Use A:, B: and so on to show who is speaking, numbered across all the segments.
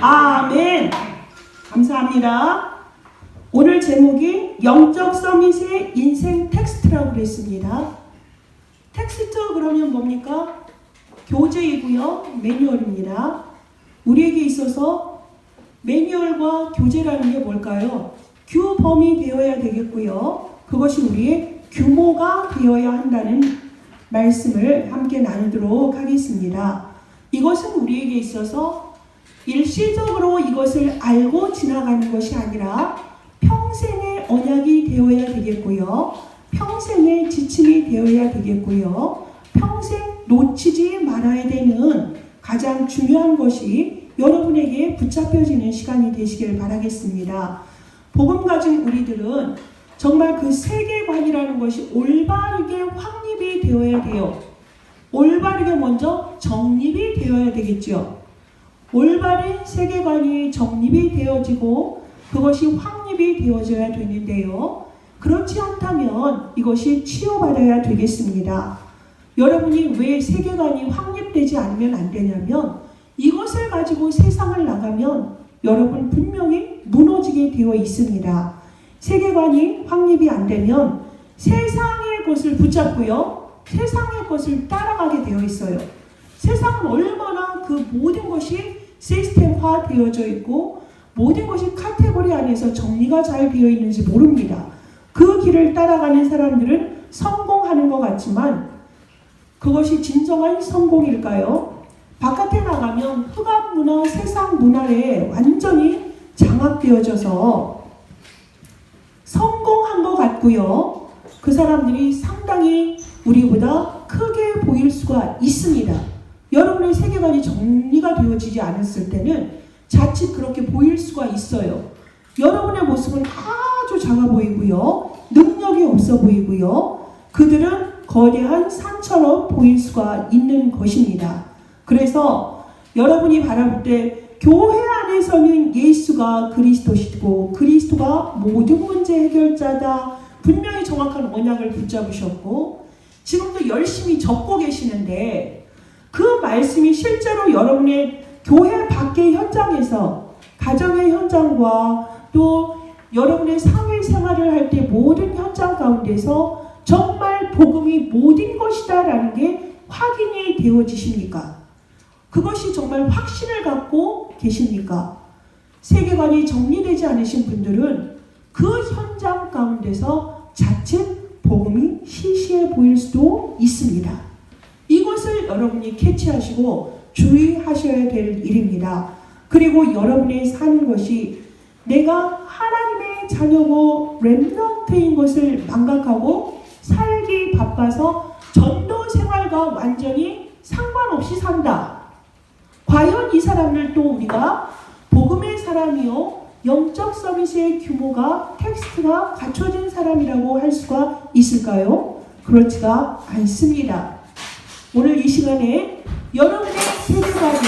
A: 아멘. 감사합니다. 오늘 제목이 영적 서밋의 인생 텍스트라고 그랬습니다. 텍스트 그러면 뭡니까? 교재이고요. 매뉴얼입니다. 우리에게 있어서 매뉴얼과 교재라는 게 뭘까요? 규범이 되어야 되겠고요. 그것이 우리의 규모가 되어야 한다는 말씀을 함께 나누도록 하겠습니다. 이것은 우리에게 있어서 일시적으로 이것을 알고 지나가는 것이 아니라 평생의 언약이 되어야 되겠고요. 평생의 지침이 되어야 되겠고요. 평생 놓치지 말아야 되는 가장 중요한 것이 여러분에게 붙잡혀지는 시간이 되시길 바라겠습니다. 복음 가진 우리들은 정말 그 세계관이라는 것이 올바르게 확립이 되어야 돼요. 올바르게 먼저 정립이 되어야 되겠죠. 올바른 세계관이 정립이 되어지고 그것이 확립이 되어져야 되는데요. 그렇지 않다면 이것이 치유받아야 되겠습니다. 여러분이 왜 세계관이 확립되지 않으면 안 되냐면 이것을 가지고 세상을 나가면 여러분 분명히 무너지게 되어 있습니다. 세계관이 확립이 안 되면 세상의 것을 붙잡고요. 세상의 것을 따라가게 되어 있어요. 세상은 얼마나 그 모든 것이 시스템화 되어져 있고 모든 것이 카테고리 안에서 정리가 잘 되어 있는지 모릅니다. 그 길을 따라가는 사람들은 성공하는 것 같지만 그것이 진정한 성공일까요? 바깥에 나가면 흑암 문화, 세상 문화에 완전히 장악되어져서 성공한 것 같고요. 그 사람들이 상당히 우리보다 크게 보일 수가 있습니다. 여러분의 세계관이 정리가 되어지지 않았을 때는 자칫 그렇게 보일 수가 있어요. 여러분의 모습은 아주 작아 보이고요. 능력이 없어 보이고요. 그들은 거대한 산처럼 보일 수가 있는 것입니다. 그래서 여러분이 바라볼 때 교회 안에서는 예수가 그리스도시고 그리스도가 모든 문제 해결자다. 분명히 정확한 언약을 붙잡으셨고 지금도 열심히 적고 계시는데 그 말씀이 실제로 여러분의 교회 밖의 현장에서 가정의 현장과 또 여러분의 사회생활을 할 때 모든 현장 가운데서 정말 복음이 모든 것이다 라는 게 확인이 되어지십니까? 그것이 정말 확신을 갖고 계십니까? 세계관이 정리되지 않으신 분들은 그 현장 가운데서 자칫 복음이 시시해 보일 수도 있습니다. 이것을 여러분이 캐치하시고 주의하셔야 될 일입니다. 그리고 여러분이 사는 것이 내가 하나님의 자녀고 렘넌트인 것을 망각하고 살기 바빠서 전도 생활과 완전히 상관없이 산다. 과연 이 사람을 또 우리가 복음의 사람이요 영적 서밋의 규모가 텍스트가 갖춰진 사람이라고 할 수가 있을까요? 그렇지가 않습니다. 오늘 이 시간에 여러분의 세계관이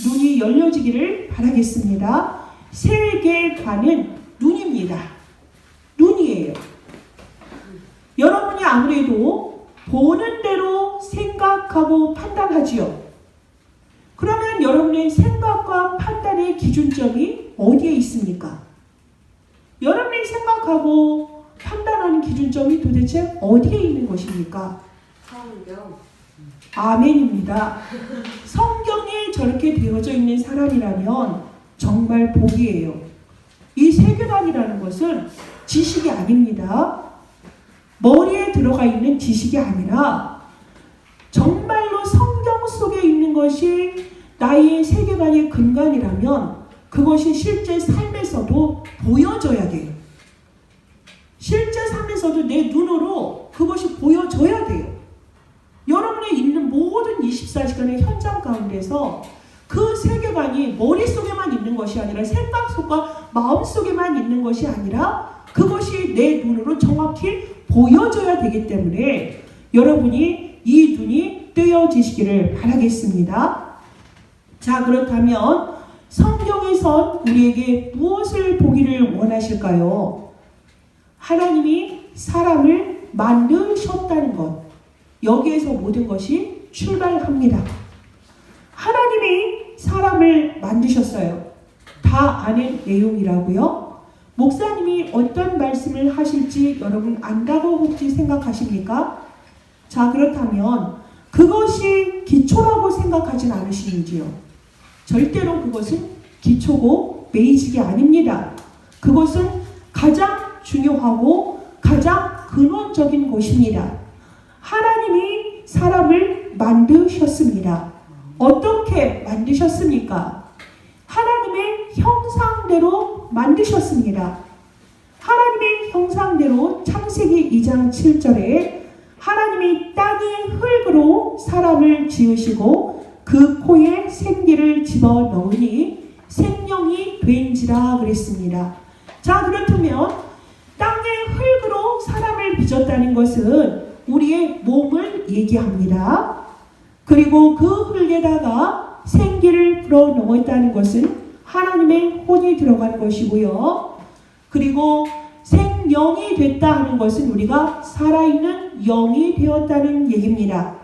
A: 눈이 열려지기를 바라겠습니다. 세계관은 눈입니다. 눈이에요. 여러분이 아무래도 보는 대로 생각하고 판단하지요. 그러면 여러분의 생각과 판단의 기준점이 어디에 있습니까? 여러분이 생각하고 판단하는 기준점이 도대체 어디에 있는 것입니까?
B: 성경.
A: 아멘입니다. 성경에 저렇게 되어져 있는 사람이라면 정말 복이에요. 이 세계관이라는 것은 지식이 아닙니다. 머리에 들어가 있는 지식이 아니라 정말로 성경 속에 있는 것이 나의 세계관의 근간이라면 그것이 실제 삶에서도 보여져야 돼요. 실제 삶에서도 내 눈으로 그것이 보여져야 돼요. 여러분의 있는 모든 24시간의 현장 가운데서 그 세계관이 머릿속에만 있는 것이 아니라 생각 속과 마음속에만 있는 것이 아니라 그것이 내 눈으로 정확히 보여져야 되기 때문에 여러분이 이 눈이 뜨여지시기를 바라겠습니다. 자, 그렇다면 성경에선 우리에게 무엇을 보기를 원하실까요? 하나님이 사람을 만드셨다는 것. 여기에서 모든 것이 출발합니다. 하나님이 사람을 만드셨어요. 다 아는 내용이라고요? 목사님이 어떤 말씀을 하실지 여러분 안다고 혹시 생각하십니까? 자, 그렇다면 그것이 기초라고 생각하진 않으시는지요? 절대로 그것은 기초고 베이직이 아닙니다. 그것은 가장 중요하고 가장 근원적인 것입니다. 하나님이 사람을 만드셨습니다. 어떻게 만드셨습니까? 하나님의 형상대로 만드셨습니다. 하나님의 형상대로 창세기 2장 7절에 하나님이 땅의 흙으로 사람을 지으시고 그 코에 생기를 집어넣으니 생명이 된지라 그랬습니다. 자, 그렇다면 땅의 흙으로 사람을 빚었다는 것은 우리의 몸을 얘기합니다. 그리고 그 흙에다가 생기를 불어넣었다는 것은 하나님의 혼이 들어간 것이고요. 그리고 생명이 됐다 하는 것은 우리가 살아있는 영이 되었다는 얘기입니다.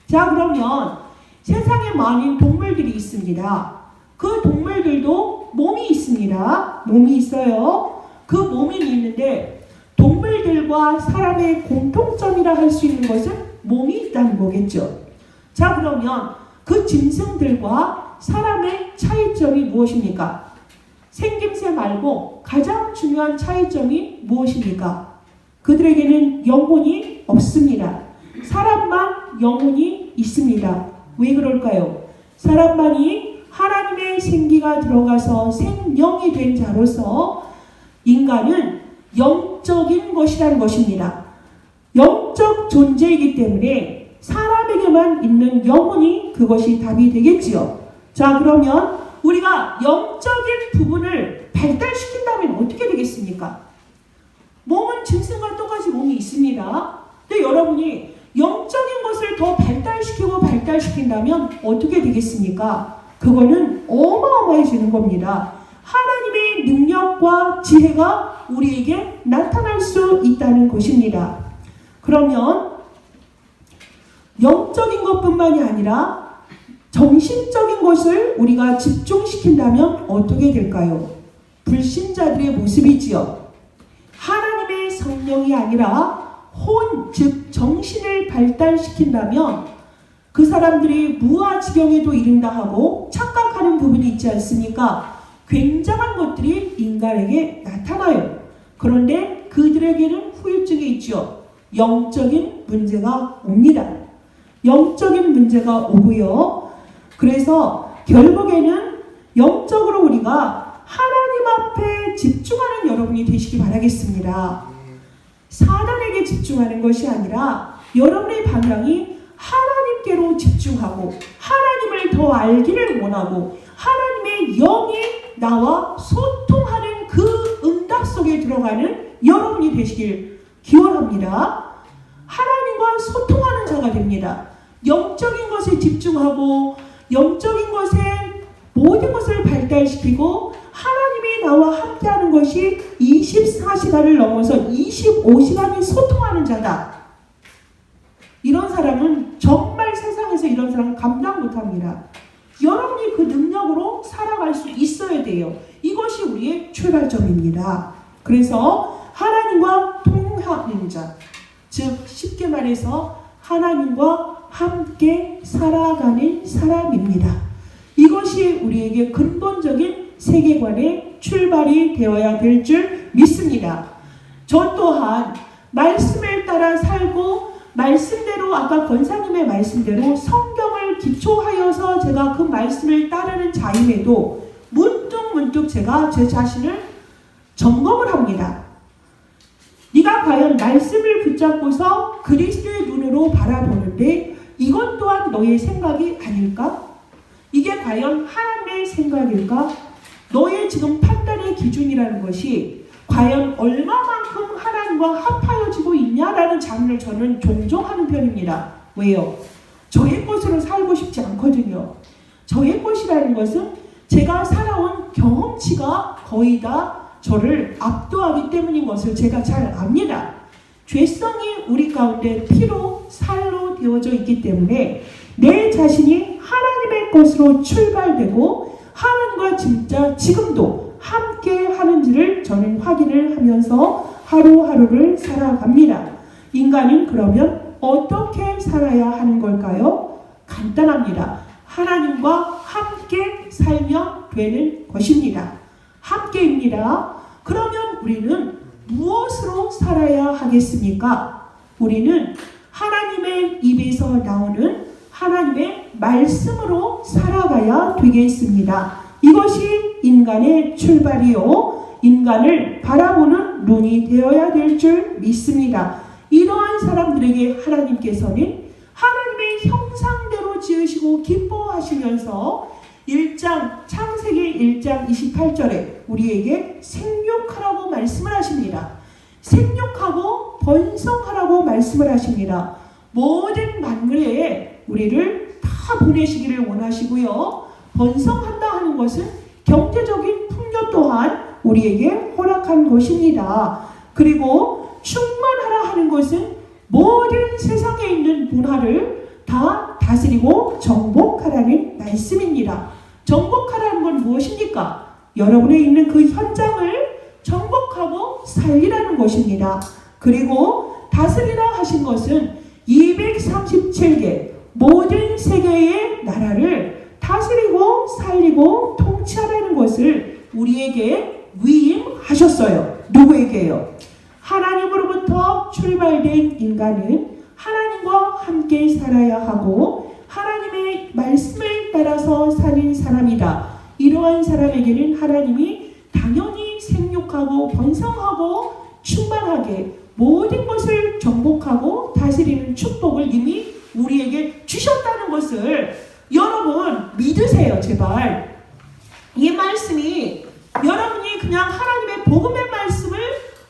A: 자, 그러면 세상에 많은 동물들이 있습니다. 그 동물들도 몸이 있습니다. 몸이 있어요. 그 몸이 있는데 동물들과 사람의 공통점이라 할 수 있는 것은 몸이 있다는 거겠죠. 자, 그러면 그 짐승들과 사람의 차이점이 무엇입니까? 생김새 말고 가장 중요한 차이점이 무엇입니까? 그들에게는 영혼이 없습니다. 사람만 영혼이 있습니다. 왜 그럴까요? 사람만이 하나님의 생기가 들어가서 생명이 된 자로서 인간은 영적인 것이라는 것입니다. 영적 존재이기 때문에 사람에게만 있는 영혼이 그것이 답이 되겠지요. 자, 그러면 우리가 영적인 부분을 발달시킨다면 어떻게 되겠습니까? 몸은 짐승과 똑같이 몸이 있습니다. 근데 여러분이 영적인 것을 더 발달시킨다면 어떻게 되겠습니까? 그거는 어마어마해지는 겁니다. 하나님의 능력과 지혜가 우리에게 나타날 수 있다는 것입니다. 그러면 영적인 것뿐만이 아니라 정신적인 것을 우리가 집중시킨다면 어떻게 될까요? 불신자들의 모습이지요. 하나님의 성령이 아니라 혼, 즉 정신을 발달시킨다면 그 사람들이 무아지경에도 이른다 하고 착각하는 부분이 있지 않습니까? 굉장한 것들이 인간에게 나타나요. 그런데 그들에게는 후유증이 있죠. 영적인 문제가 옵니다. 영적인 문제가 오고요. 그래서 결국에는 영적으로 우리가 하나님 앞에 집중하는 여러분이 되시기 바라겠습니다. 사단에게 집중하는 것이 아니라 여러분의 방향이 하나님께로 집중하고 하나님을 더 알기를 원하고 하나님의 영이 나와 소통하는 그 응답 속에 들어가는 여러분이 되시길 기원합니다. 하나님과 소통하는 자가 됩니다. 영적인 것에 집중하고 영적인 것에 모든 것을 발달시키고 하나님이 나와 함께하는 것이 24시간을 넘어서 25시간이 소통하는 자다. 이런 사람은 정말 세상에서 이런 사람은 감당 못합니다. 여러분이 그 능력으로 살아갈 수 있어야 돼요. 이것이 우리의 출발점입니다. 그래서 하나님과 통하는 자, 즉 쉽게 말해서 하나님과 함께 살아가는 사람입니다. 이것이 우리에게 근본적인 세계관의 출발이 되어야 될 줄 믿습니다. 저 또한 말씀을 따라 살고 말씀대로 아까 권사님의 말씀대로 성경을 기초하여서 제가 그 말씀을 따르는 자임에도 문득 제가 제 자신을 점검을 합니다. 네가 과연 말씀을 붙잡고서 그리스도의 눈으로 바라보는데 이것 또한 너의 생각이 아닐까? 이게 과연 하나님의 생각일까? 너의 지금 판단의 기준이라는 것이 과연 얼마만큼 하나님과 합하여지고 있냐라는 자문을 저는 종종 하는 편입니다. 왜요? 저의 것으로 살고 싶지 않거든요. 저의 것이라는 것은 제가 살아온 경험치가 거의 다 저를 압도하기 때문인 것을 제가 잘 압니다. 죄성이 우리 가운데 피로 살로 되어져 있기 때문에 내 자신이 하나님의 것으로 출발되고 하나님과 진짜 지금도 함께 하는지를 저는 확인을 하면서 하루하루를 살아갑니다. 인간은 그러면 어떻게 살아야 하는 걸까요? 간단합니다. 하나님과 함께 살면 되는 것입니다. 함께입니다. 그러면 우리는 무엇으로 살아야 하겠습니까? 우리는 하나님의 입에서 나오는 하나님의 말씀으로 살아가야 되겠습니다. 이것이 인간의 출발이요, 인간을 바라보는 눈이 되어야 될 줄 믿습니다. 이러한 사람들에게 하나님께서는 하나님의 형상대로 지으시고 기뻐하시면서 창세기 1장 28절에 우리에게 생육하라고 말씀을 하십니다. 생육하고 번성하라고 말씀을 하십니다. 모든 만물에 우리를 다 보내시기를 원하시고요. 번성한다 하는 것은 경제적인 풍요 또한 우리에게 허락한 것입니다. 그리고 충만하라 하는 것은 모든 세상에 있는 문화를 다 다스리고 정복하라는 말씀입니다. 정복하라는 건 무엇입니까? 여러분의 있는 그 현장을 정복하고 살리라는 것입니다. 그리고 다스리라 하신 것은 237개 모든 세계의 나라를 다스리고 살리고 통치하라는 것을 우리에게 위임하셨어요. 누구에게요? 하나님으로부터 출발된 인간은 하나님과 함께 살아야 하고 하나님의 말씀을 따라서 사는 사람이다. 이러한 사람에게는 하나님이 당연히 생육하고 번성하고 충만하게 모든 것을 정복하고 다스리는 축복을 이미 우리에게 주셨다는 것을 여러분 믿으세요. 제발. 이 말씀이 여러분이 그냥 하나님의 복음의 말씀을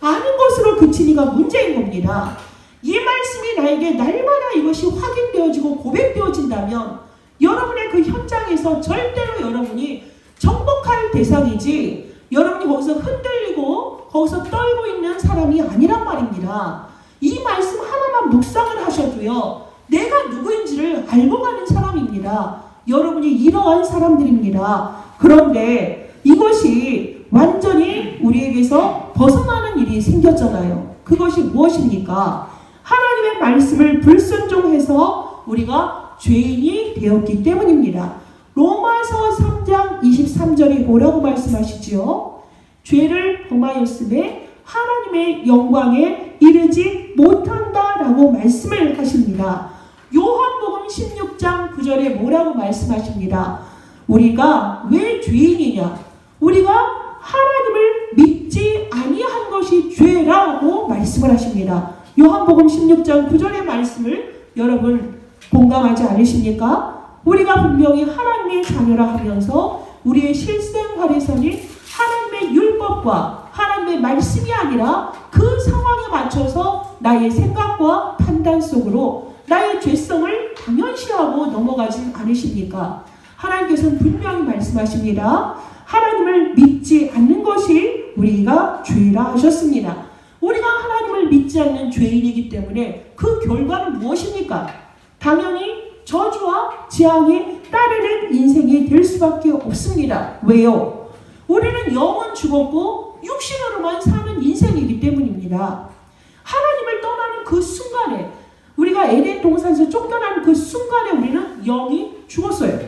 A: 아는 것으로 그치니가 문제인 겁니다. 이 말씀이 나에게 날마다 이것이 확인되어지고 고백되어진다면 여러분의 그 현장에서 절대로 여러분이 정복할 대상이지 여러분이 거기서 흔들리고 거기서 떨고 있는 사람이 아니란 말입니다. 이 말씀 하나만 묵상을 하셔도요, 내가 누구인지를 알고 가는 사람입니다. 여러분이 이러한 사람들입니다. 그런데 이것이 완전히 우리에게서 벗어나는 일이 생겼잖아요. 그것이 무엇입니까? 하나님의 말씀을 불순종해서 우리가 죄인이 되었기 때문입니다. 로마서 3장 23절이 뭐라고 말씀하시지요? 죄를 범하였음에 하나님의 영광에 이르지 못한다라고 말씀을 하십니다. 요한복음 16장 9절에 뭐라고 말씀하십니다. 우리가 왜 죄인이냐? 우리가 하나님을 믿지 아니한 것이 죄라고 말씀을 하십니다. 요한복음 16장 9절의 말씀을 여러분 공감하지 않으십니까? 우리가 분명히 하나님의 자녀라 하면서 우리의 실생활에서는 하나님의 율법과 하나님의 말씀이 아니라 그 상황에 맞춰서 나의 생각과 판단 속으로 나의 죄성을 당연시하고 넘어가진 않으십니까? 하나님께서는 분명히 말씀하십니다. 하나님을 믿지 않는 것이 우리가 죄라 하셨습니다. 우리가 하나님을 믿지 않는 죄인이기 때문에 그 결과는 무엇입니까? 당연히 저주와 재앙이 따르는 인생이 될 수밖에 없습니다. 왜요? 우리는 영은 죽었고 육신으로만 사는 인생이기 때문입니다. 하나님을 떠나는 그 순간에, 우리가 에덴 동산에서 쫓겨나는 그 순간에 우리는 영이 죽었어요.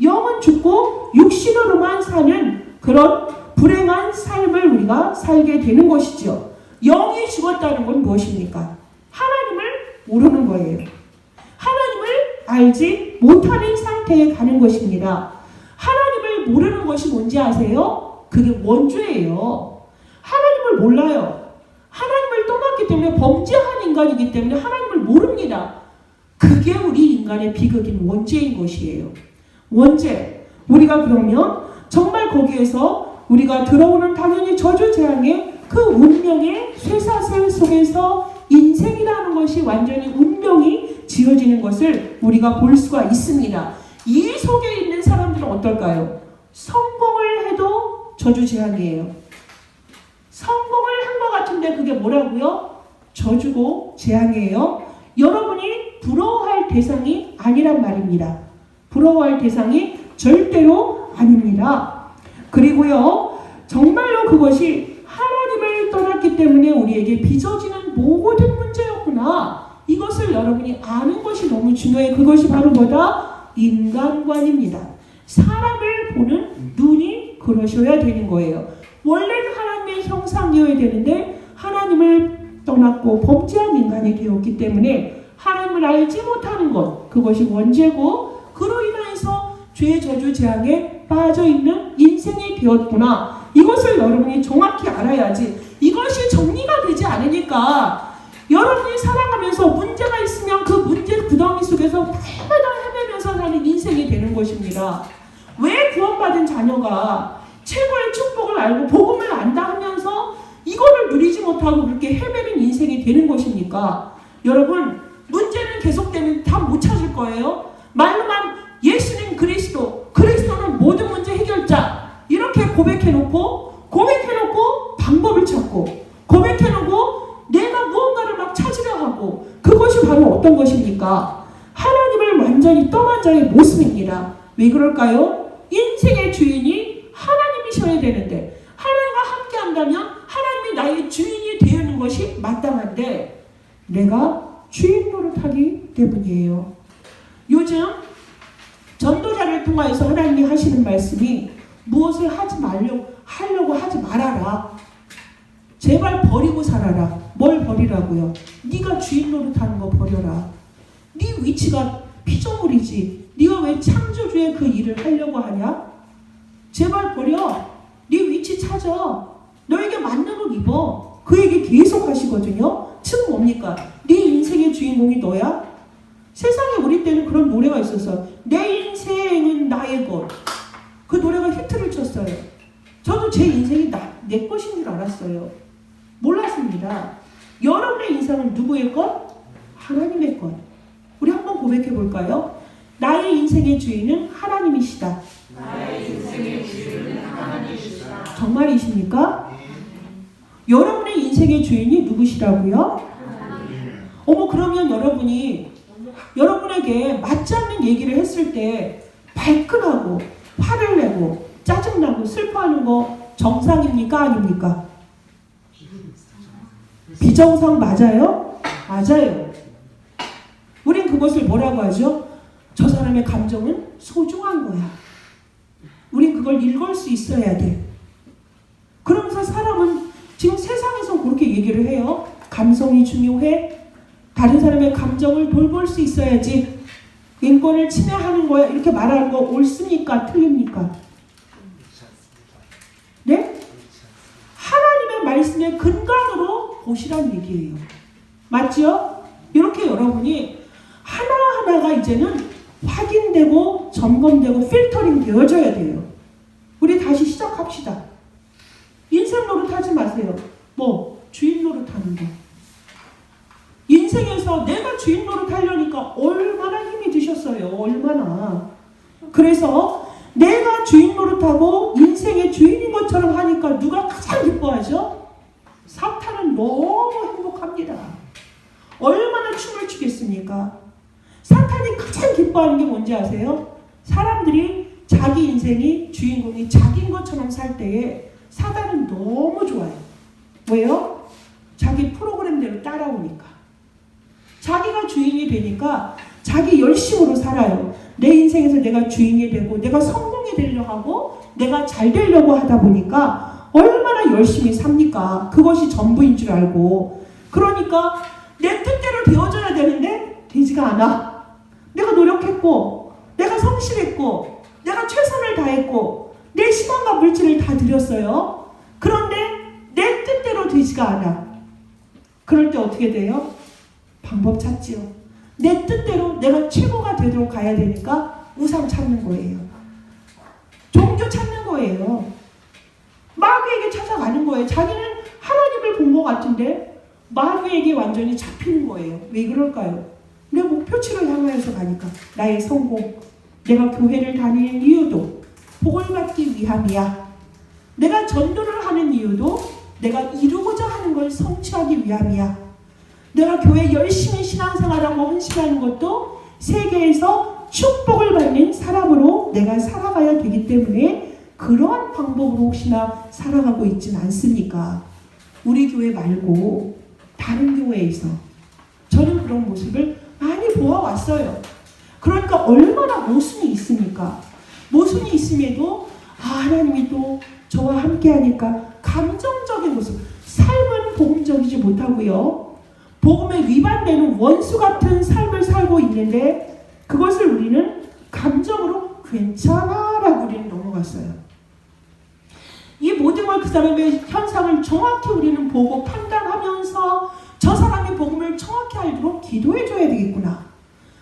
A: 영은 죽고 육신으로만 사는 그런 불행한 삶을 우리가 살게 되는 것이죠. 영이 죽었다는 건 무엇입니까? 하나님을 모르는 거예요. 하나님을 알지 못하는 상태에 가는 것입니다. 하나님을 모르는 것이 뭔지 아세요? 그게 원죄예요. 하나님을 몰라요. 하나님을 떠났기 때문에 범죄한 인간이기 때문에 하나님을 모릅니다. 그게 우리 인간의 비극인 원죄인 것이에요. 원죄. 우리가 그러면 정말 거기에서 우리가 들어오는 당연히 저주 재앙의 그 운명의 쇠사슬 속에서 인생이라는 것이 완전히 운명이 지어지는 것을 우리가 볼 수가 있습니다. 이 속에 있는 사람들은 어떨까요? 성공을 해도 저주 재앙이에요. 성공을 한 것 같은데 그게 뭐라고요? 저주고 재앙이에요. 여러분이 부러워할 대상이 아니란 말입니다. 부러워할 대상이 절대로 아닙니다. 그리고요, 정말로 그것이 하나님을 떠났기 때문에 우리에게 빚어지는 모든 문제였구나. 이것을 여러분이 아는 것이 너무 중요해요. 그것이 바로 뭐다? 인간관입니다. 사람을 보는 눈이 그러셔야 되는 거예요. 원래는 하나님의 형상이어야 되는데 하나님을 떠났고 범죄한 인간이 되었기 때문에 하나님을 알지 못하는 것, 그것이 원죄고 그로 인해서 죄의 저주 재앙에 빠져있는 인생이 되었구나. 이것을 여러분이 정확히 알아야지. 이것이 정리가 되지 않으니까 여러분이 살아가면서 문제가 있으면 그 문제 구덩이 속에서 헤매면서 사는 인생이 되는 것입니다. 왜 구원받은 자녀가 최고의 축복을 알고 복음을 안다 하면서 이거를 누리지 못하고 그렇게 헤매는 인생이 되는 것입니까? 여러분, 문제는 계속되면 다 못 찾을 거예요. 말로만 예수님 그리스도는 모든 문제 해결자 이렇게 고백해놓고 방법을 찾고 고백해놓고 내가 무언가를 막 찾으려 하고 그것이 바로 어떤 것입니까? 하나님을 완전히 떠난 자의 모습입니다. 왜 그럴까요? 인생의 주인이 하나님이셔야 되는데 하나님과 함께 한다면 하나님이 나의 주인이 되는 것이 마땅한데 내가 주인 노릇하기 때문이에요. 요즘 전도자를 통하여서 하나님이 하시는 말씀이 무엇을 하려고 하지 말아라. 제발 버리고 살아라. 뭘 버리라고요? 네가 주인 노릇하는 거 버려라. 네 위치가 피조물이지. 네가 왜 창조주의 그 일을 하려고 하냐? 제발 버려. 네 위치 찾아. 너에게 맞는 옷 입어. 그 얘기 계속 하시거든요. 즉 뭡니까? 네 인생의 주인공이 너야? 세상에 우리 때는 그런 노래가 있었어. 내 인생은 나의 것. 그 노래가 히트를 쳤어요. 저도 제 인생이 내 것인 줄 알았어요. 몰랐습니다. 여러분의 인생은 누구의 것? 하나님의 것. 우리 한번 고백해 볼까요? 나의 인생의 주인은 하나님이시다.
B: 나의 인생의 주인은 하나님이시다.
A: 정말이십니까? 여러분의 인생의 주인이 누구시라고요? 어머, 그러면 여러분에게 맞지 않는 얘기를 했을 때 발끈하고 화를 내고 짜증나고 슬퍼하는 거 정상입니까? 아닙니까? 비정상 맞아요? 맞아요. 우린 그것을 뭐라고 하죠? 저 사람의 감정은 소중한 거야. 우린 그걸 읽을 수 있어야 돼. 그러면서 사람은 지금 세상에서 그렇게 얘기를 해요. 감성이 중요해. 다른 사람의 감정을 돌볼 수 있어야지. 인권을 침해하는 거야. 이렇게 말하는 거 옳습니까? 틀립니까? 네? 하나님의 말씀의 근간으로 보시란 얘기예요. 맞죠? 이렇게 여러분이 하나하나가 이제는 확인되고 점검되고 필터링 되어져야 돼요. 우리 다시 시작합시다. 인생 노릇하지 마세요. 주인 노릇하는 거. 인생에서 내가 주인 노릇하려니까 얼마나 힘이 드셨어요. 얼마나. 그래서 내가 주인 노릇하고 인생의 주인인 것처럼 하니까 누가 가장 기뻐하죠? 사탄은 너무 행복합니다. 얼마나 춤을 추겠습니까? 사탄이 가장 기뻐하는 게 뭔지 아세요? 사람들이 자기 인생이 주인공이 자기인 것처럼 살 때에 사탄은 너무 좋아요. 왜요? 자기 프로그램대로 따라오니까. 자기가 주인이 되니까 자기 열심으로 살아요. 내 인생에서 내가 주인이 되고 내가 성공이 되려고 하고 내가 잘 되려고 하다 보니까 얼마나 열심히 삽니까? 그것이 전부인 줄 알고. 그러니까 내 뜻대로 되어져야 되는데 되지가 않아. 내가 노력했고 내가 성실했고 내가 최선을 다했고 내 시간과 물질을 다 들였어요. 그런데 내 뜻대로 되지가 않아. 그럴 때 어떻게 돼요? 방법 찾지요. 내 뜻대로 내가 최고가 되도록 가야 되니까 우상 찾는 거예요. 종교 찾는 거예요. 마귀에게 찾아가는 거예요. 자기는 하나님을 본 것 같은데 마귀에게 완전히 잡히는 거예요. 왜 그럴까요? 내 목표치를 향하여서 가니까. 나의 성공, 내가 교회를 다니는 이유도 복을 받기 위함이야. 내가 전도를 하는 이유도 내가 이루고자 하는 걸 성취하기 위함이야. 내가 교회 열심히 신앙생활하고 헌신하는 것도 세계에서 축복을 받는 사람으로 내가 살아가야 되기 때문에 그러한 방법으로 혹시나 살아가고 있지는 않습니까? 우리 교회 말고 다른 교회에서 저는 그런 모습을 많이 보아왔어요. 그러니까 얼마나 모순이 있습니까? 모순이 있음에도 하나님이 또 저와 함께 하니까 감정적인 모습, 삶은 복음적이지 못하고요. 복음에 위반되는 원수 같은 삶을 살고 있는데 그것을 우리는 감정으로 괜찮아 라고 우리는 넘어갔어요. 이 모든 걸 그 사람의 현상을 정확히 우리는 보고 판단하면서 저 사람의 복음을 정확히 알도록 기도해 줘야 되겠구나.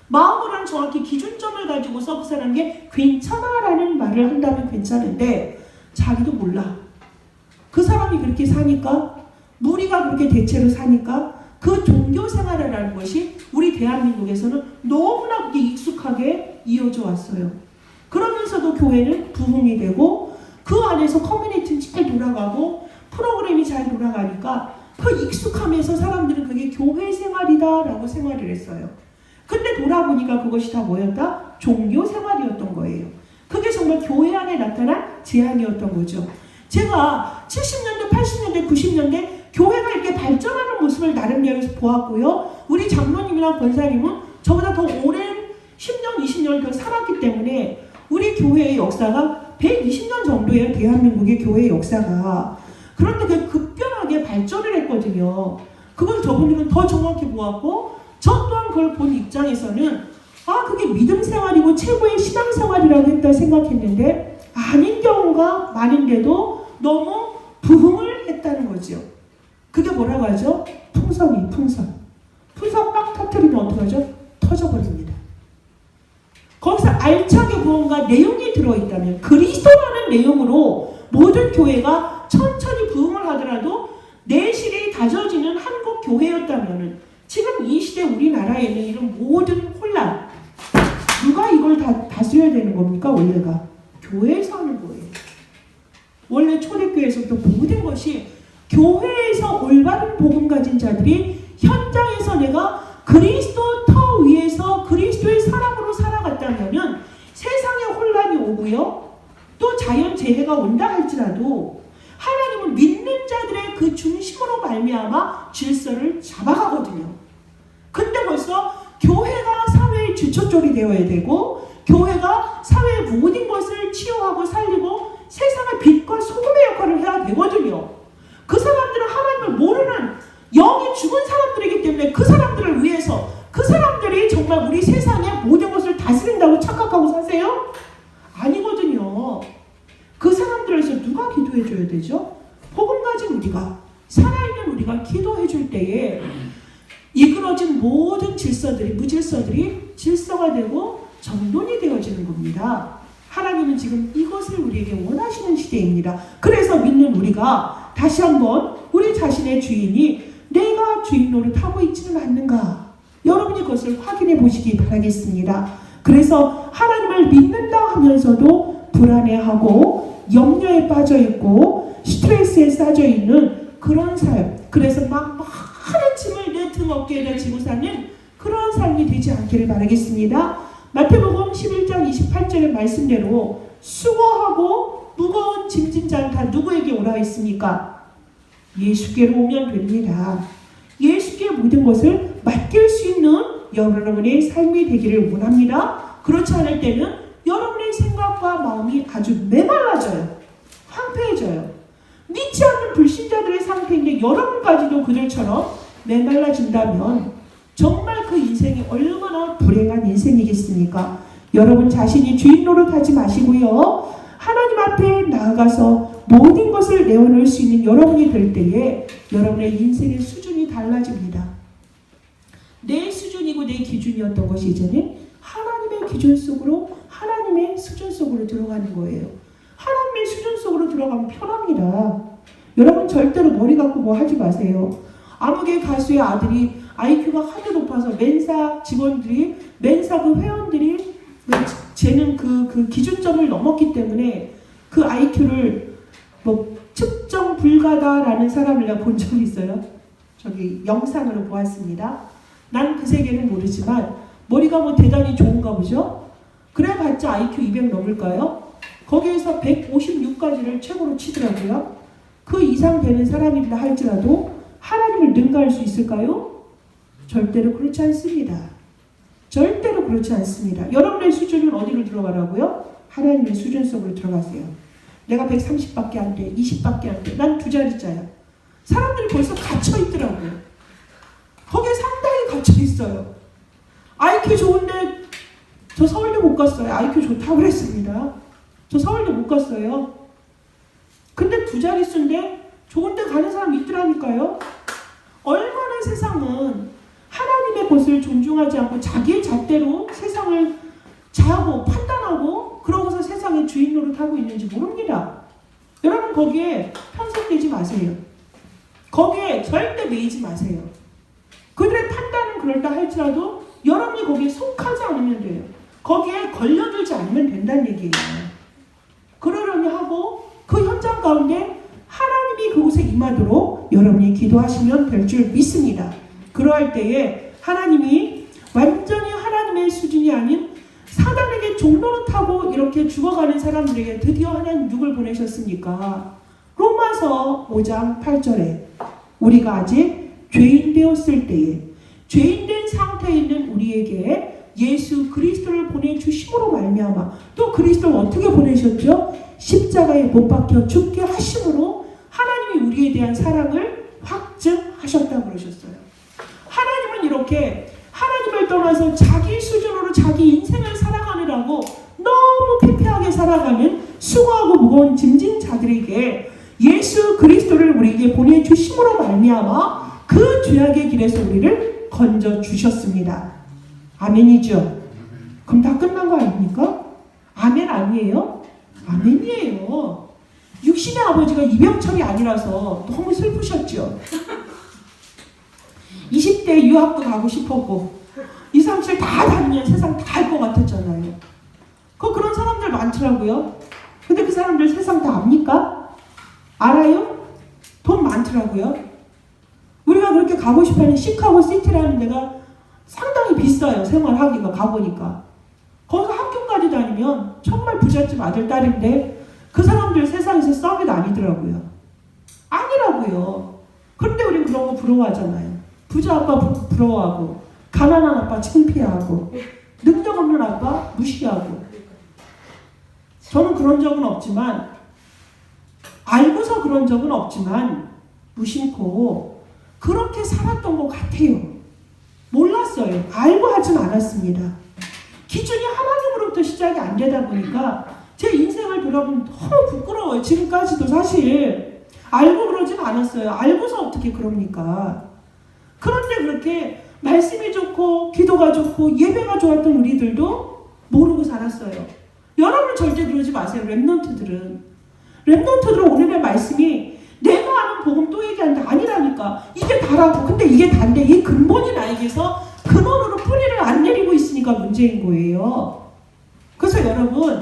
A: 마음으로는 정확히 기준점을 가지고서 그 사람에게 괜찮아 라는 말을 한다면 괜찮은데 자기도 몰라. 그 사람이 그렇게 사니까, 무리가 그렇게 대체로 사니까 그 종교 생활이라는 것이 우리 대한민국에서는 너무나 그게 익숙하게 이어져 왔어요. 그러면서도 교회는 부흥이 되고 그 안에서 커뮤니티는 잘 돌아가고 프로그램이 잘 돌아가니까 그 익숙함에서 사람들은 그게 교회 생활이다라고 생활을 했어요. 근데 돌아보니까 그것이 다 뭐였다? 종교 생활이었던 거예요. 그게 정말 교회 안에 나타난 재앙이었던 거죠. 제가 70년대, 80년대, 90년대 교회가 이렇게 발전하는 모습을 나름대로 보았고요. 우리 장로님이랑 권사님은 저보다 더 오랜 10년, 20년을 더 살았기 때문에 우리 교회의 역사가 120년 정도예요. 대한민국의 교회의 역사가. 그런데 그게 급변하게 발전을 했거든요. 그걸 저분들은 더 정확히 보았고 저 또한 그걸 본 입장에서는 그게 믿음 생활이고 최고의 신앙 생활이라고 했다 생각했는데 아닌 경우가 많은데도 너무 부흥을 했다는 거죠. 그게 뭐라고 하죠? 풍선이 풍선. 풍선 막 터뜨리면 어떡하죠? 터져버립니다. 거기서 알차게 무언가 내용이 들어있다면 그리스도라는 내용으로 모든 교회가 천천히 부흥을 하더라도 내실이 다져지는 한국 교회였다면 지금 이 시대 우리나라에는 이런 모든 혼란 누가 이걸 다 다스려야 되는 겁니까? 원래가 교회에서 하는 거예요. 원래 초대교회에서부터 모든 것이 교회에서 올바른 복음 가진 자들이 현장에서 내가 그리스도 터 위에서 그리스도의 사람으로 살아갔다면 세상에 혼란이 오고요. 또 자연재해가 온다 할지라도 하나님은 믿는 자들의 그 중심으로 말미암아 질서를 잡아가거든요. 근데 벌써 교회가 사회의 주초점이 되어야 되고 교회가 사회의 모든 것을 치유하고 살리고 세상의 빛과 소금의 역할을 해야 되거든요. 그 사람들은 하나님을 모르는 영이 죽은 사람들이기 때문에 그 사람들을 위해서 그 사람들이 정말 우리 세상의 모든 것을 다스린다고 착각하고 사세요? 아니거든요. 그 사람들을 위해서 누가 기도해 줘야 되죠? 복음 가진 우리가, 살아있는 우리가 기도해 줄 때에 이끌어진 모든 질서들이, 무질서들이 질서가 되고 정돈이 되어지는 겁니다. 하나님은 지금 이것을 우리에게 원하시는 시대입니다. 그래서 믿는 우리가 다시 한번 우리 자신의 주인이 내가 주인 노릇하고 있지는 않는가? 여러분이 그것을 확인해 보시기 바라겠습니다. 그래서 하나님을 믿는다 하면서도 불안해하고 염려에 빠져 있고 스트레스에 싸져 있는 그런 삶. 그래서 막 많은 짐을 내 등 어깨에다 지고 사는 그런 삶이 되지 않기를 바라겠습니다. 마태복음 11장 28절의 말씀대로 수고하고 무거운 짐진 자는 다 누구에게 오라 했습니까? 예수께로 오면 됩니다. 예수께 모든 것을 맡길 수 있는 여러분의 삶이 되기를 원합니다. 그렇지 않을 때는 여러분의 생각과 마음이 아주 메말라져요. 황폐해져요. 믿지 않는 불신자들의 상태인데 여러분까지도 그들처럼 메말라진다면 정말 그 인생이 얼마나 불행한 인생이겠습니까? 여러분 자신이 주인 노릇하지 마시고요. 하나님 앞에 나아가서 모든 것을 내어놓을 수 있는 여러분이 될 때에 여러분의 인생의 수준이 달라집니다. 내 수준이고 내 기준이었던 것이 이제는 하나님의 기준 속으로 하나님의 수준 속으로 들어가는 거예요. 하나님의 수준 속으로 들어가면 편합니다. 여러분 절대로 머리 갖고 뭐 하지 마세요. 아무개 가수의 아들이 IQ가 하도 높아서 멘사 직원들이 멘사 그 회원들이 쟤는 그 기준점을 넘었기 때문에 그 IQ를 뭐 측정 불가다라는 사람을 내가 본 적이 있어요. 저기 영상으로 보았습니다. 난 그 세계는 모르지만 머리가 뭐 대단히 좋은가 보죠. 그래봤자 IQ 200 넘을까요? 거기에서 156까지를 최고로 치더라고요. 그 이상 되는 사람이라 할지라도 하나님을 능가할 수 있을까요? 절대로 그렇지 않습니다. 절대로 그렇지 않습니다. 여러분의 수준은 어디로 들어가라고요? 하나님의 수준 속으로 들어가세요. 내가 130밖에 안 돼, 20밖에 안 돼, 난 2자리짜야. 사람들이 벌써 갇혀있더라고요. 거기에 상당히 갇혀있어요. IQ 좋은데 저 서울대 못 갔어요. IQ 좋다고 그랬습니다. 저 서울대 못 갔어요. 근데 2자릿수인데 좋은데 가는 사람 있더라니까요. 얼마나 세상은 하나님의 것을 존중하지 않고 자기의 잣대로 세상을 자하고 판단하고 그러고서 세상의 주인 노릇하고 있는지 모릅니다. 여러분 거기에 편성되지 마세요. 거기에 절대 매이지 마세요. 그들의 판단은 그럴다 할지라도 여러분이 거기에 속하지 않으면 돼요. 거기에 걸려들지 않으면 된다는 얘기예요. 그러려니 하고 그 현장 가운데 하나님이 그곳에 임하도록 여러분이 기도하시면 될 줄 믿습니다. 그러할 때에 하나님이 완전히 하나님의 수준이 아닌 사단에게 종노릇하고 이렇게 죽어가는 사람들에게 드디어 하나님 누굴 보내셨습니까? 로마서 5장 8절에 우리가 아직 죄인 되었을 때에 죄인된 상태에 있는 우리에게 예수 그리스도를 보내주심으로 말미암아 또 그리스도를 어떻게 보내셨죠? 십자가에 못 박혀 죽게 하심으로 하나님이 우리에 대한 사랑을 확증하셨다고 그러셨어요. 하나님은 이렇게 하나님을 떠나서 자기 수준으로 자기 인생을 살아가느라고 너무 피폐하게 살아가는 수고하고 무거운 짐진 자들에게 예수 그리스도를 우리에게 보내주심으로 말미암아 그 죄악의 길에서 우리를 건져주셨습니다. 아멘이죠? 그럼 다 끝난 거 아닙니까? 아멘 아니에요? 아멘이에요. 육신의 아버지가 이병철이 아니라서 너무 슬프셨죠? 20대 유학도 가고 싶었고 2, 3, 7 다 다니면 세상 다 알 것 같았잖아요. 그런 사람들 많더라고요. 근데 그 사람들 세상 다 압니까? 알아요? 돈 많더라고요. 우리가 그렇게 가고 싶어하는 시카고 시티라는 데가 상당히 비싸요. 생활하기가 가보니까. 거기서 학교까지 다니면 정말 부잣집 아들 딸인데 그 사람들 세상에서 썩이 아니더라고요. 아니라고요. 그런데 우린 그런 거 부러워하잖아요. 부자 아빠 부러워하고 가난한 아빠 창피하고 능력 없는 아빠 무시하고. 저는 그런 적은 없지만 알고서 그런 적은 없지만 무심코 그렇게 살았던 것 같아요. 몰랐어요. 알고 하진 않았습니다. 기준이 하나님으로부터 시작이 안 되다 보니까 제 인생을 돌아보면 너무 부끄러워요. 지금까지도 사실 알고 그러진 않았어요. 알고서 어떻게 그럽니까? 그런데 그렇게 말씀이 좋고 기도가 좋고 예배가 좋았던 우리들도 모르고 살았어요. 여러분 절대 그러지 마세요. 랩넌트들은 오늘의 말씀이 내가 아는 복음 또 얘기한다 아니라니까. 이게 다라고. 근데 이게 단데 이 근본이 나에게서 근원으로 뿌리를 안 내리고 있으니까 문제인 거예요. 그래서 여러분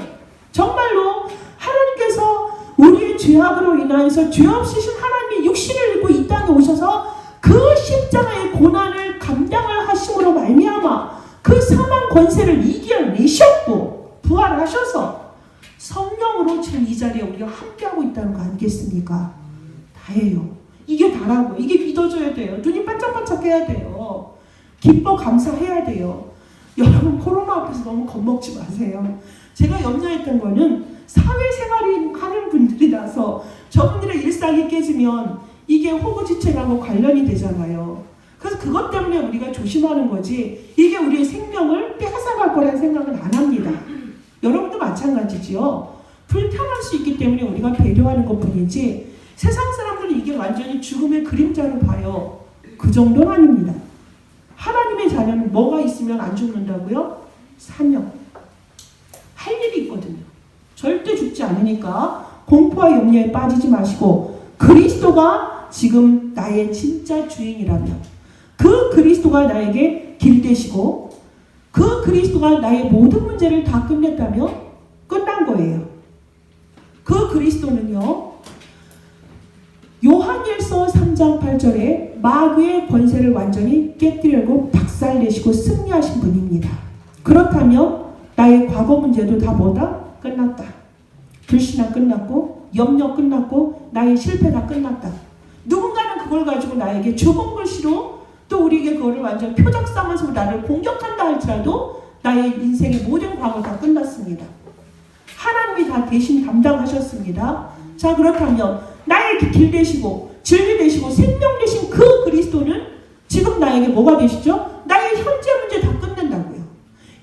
A: 정말로 하나님께서 우리의 죄악으로 인하여서 죄 없으신 하나님이 육신을 입고 이 땅에 오셔서 그 십자가의 고난을 감당을 하심으로 말미암아 그 사망 권세를 이겨내셨고 부활하셔서 성령으로 지금 이 자리에 우리가 함께하고 있다는 거 아니겠습니까? 다예요. 이게 다라고. 이게 믿어져야 돼요. 눈이 반짝반짝 해야 돼요. 기뻐 감사해야 돼요. 여러분 코로나 앞에서 너무 겁먹지 마세요. 제가 염려했던 거는 사회생활이 하는 분들이라서 저분들의 일상이 깨지면 이게 호구지책하고 관련이 되잖아요. 그래서 그것 때문에 우리가 조심하는 거지 이게 우리의 생명을 뺏어갈 거라는 생각은 안 합니다. 여러분도 마찬가지지요. 불편할 수 있기 때문에 우리가 배려하는 것뿐이지 세상 사람들은 이게 완전히 죽음의 그림자로 봐요. 그 정도는 아닙니다. 하나님의 자녀는 뭐가 있으면 안 죽는다고요? 사명. 할 일이 있거든요. 절대 죽지 않으니까 공포와 염려에 빠지지 마시고 그리스도가 지금 나의 진짜 주인이라면 그 그리스도가 나에게 길 되시고 그 그리스도가 나의 모든 문제를 다 끝냈다면 끝난 거예요. 그 그리스도는요. 요한일서 3장 8절에 마귀의 권세를 완전히 깨뜨리고 박살내시고 승리하신 분입니다. 그렇다면 나의 과거 문제도 다 뭐다? 끝났다. 불신앙 끝났고, 염려 끝났고, 나의 실패가 끝났다. 누군가는 그걸 가지고 나에게 죽은 글씨로 또 우리에게 그거를 완전 표적 삼아서 나를 공격한다 할지라도 나의 인생의 모든 과거 다 끝났습니다. 하나님이 다 대신 담당하셨습니다. 자, 그렇다면 나의 길 되시고 진리 되시고 생명 되신 그 그리스도는 지금 나에게 뭐가 되시죠? 나의 현재 문제 다 끝낸다고요.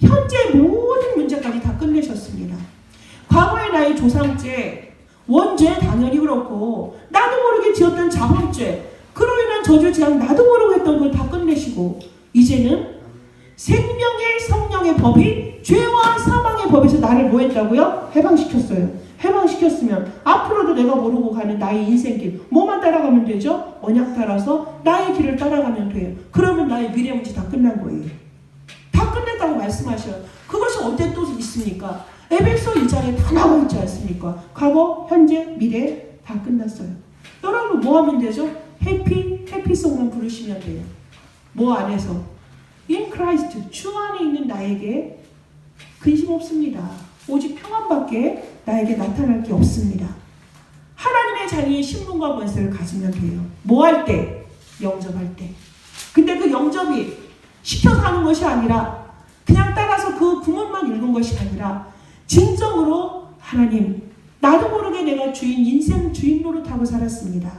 A: 현재 모든 문제까지 다 끝내셨습니다. 과거의 나의 조상죄, 원죄 당연히 그렇고 나도 모르게 지었던 자범죄, 그로 인한 저주지향 나도 모르고 했던 걸 다 끝내시고 이제는 생명의 성령의 법이 죄와 사망의 법에서 나를 뭐 했다고요? 해방시켰어요. 해방시켰으면 앞으로도 내가 모르고 가는 나의 인생길 뭐만 따라가면 되죠? 언약 따라서 나의 길을 따라가면 돼요. 그러면 나의 미래 문제 다 끝난 거예요. 다 끝냈다고 말씀하셔요. 그것이 언제 또 있습니까? 에베소 2장에 다 나와 있지 않습니까? 과거, 현재, 미래 다 끝났어요. 여러분 뭐 하면 되죠? 해피송만 부르시면 돼요. 뭐 안에서? In Christ, 주 안에 있는 나에게 근심 없습니다. 오직 평안밖에 나에게 나타날 게 없습니다. 하나님의 자녀의 신분과 권세를 가지면 돼요. 뭐 할 때? 영접할 때. 근데 그 영접이 시켜서 하는 것이 아니라 그냥 따라서 그 구문만 읽은 것이 아니라 진정으로 하나님, 나도 모르게 내가 인생 주인 노릇하고 살았습니다.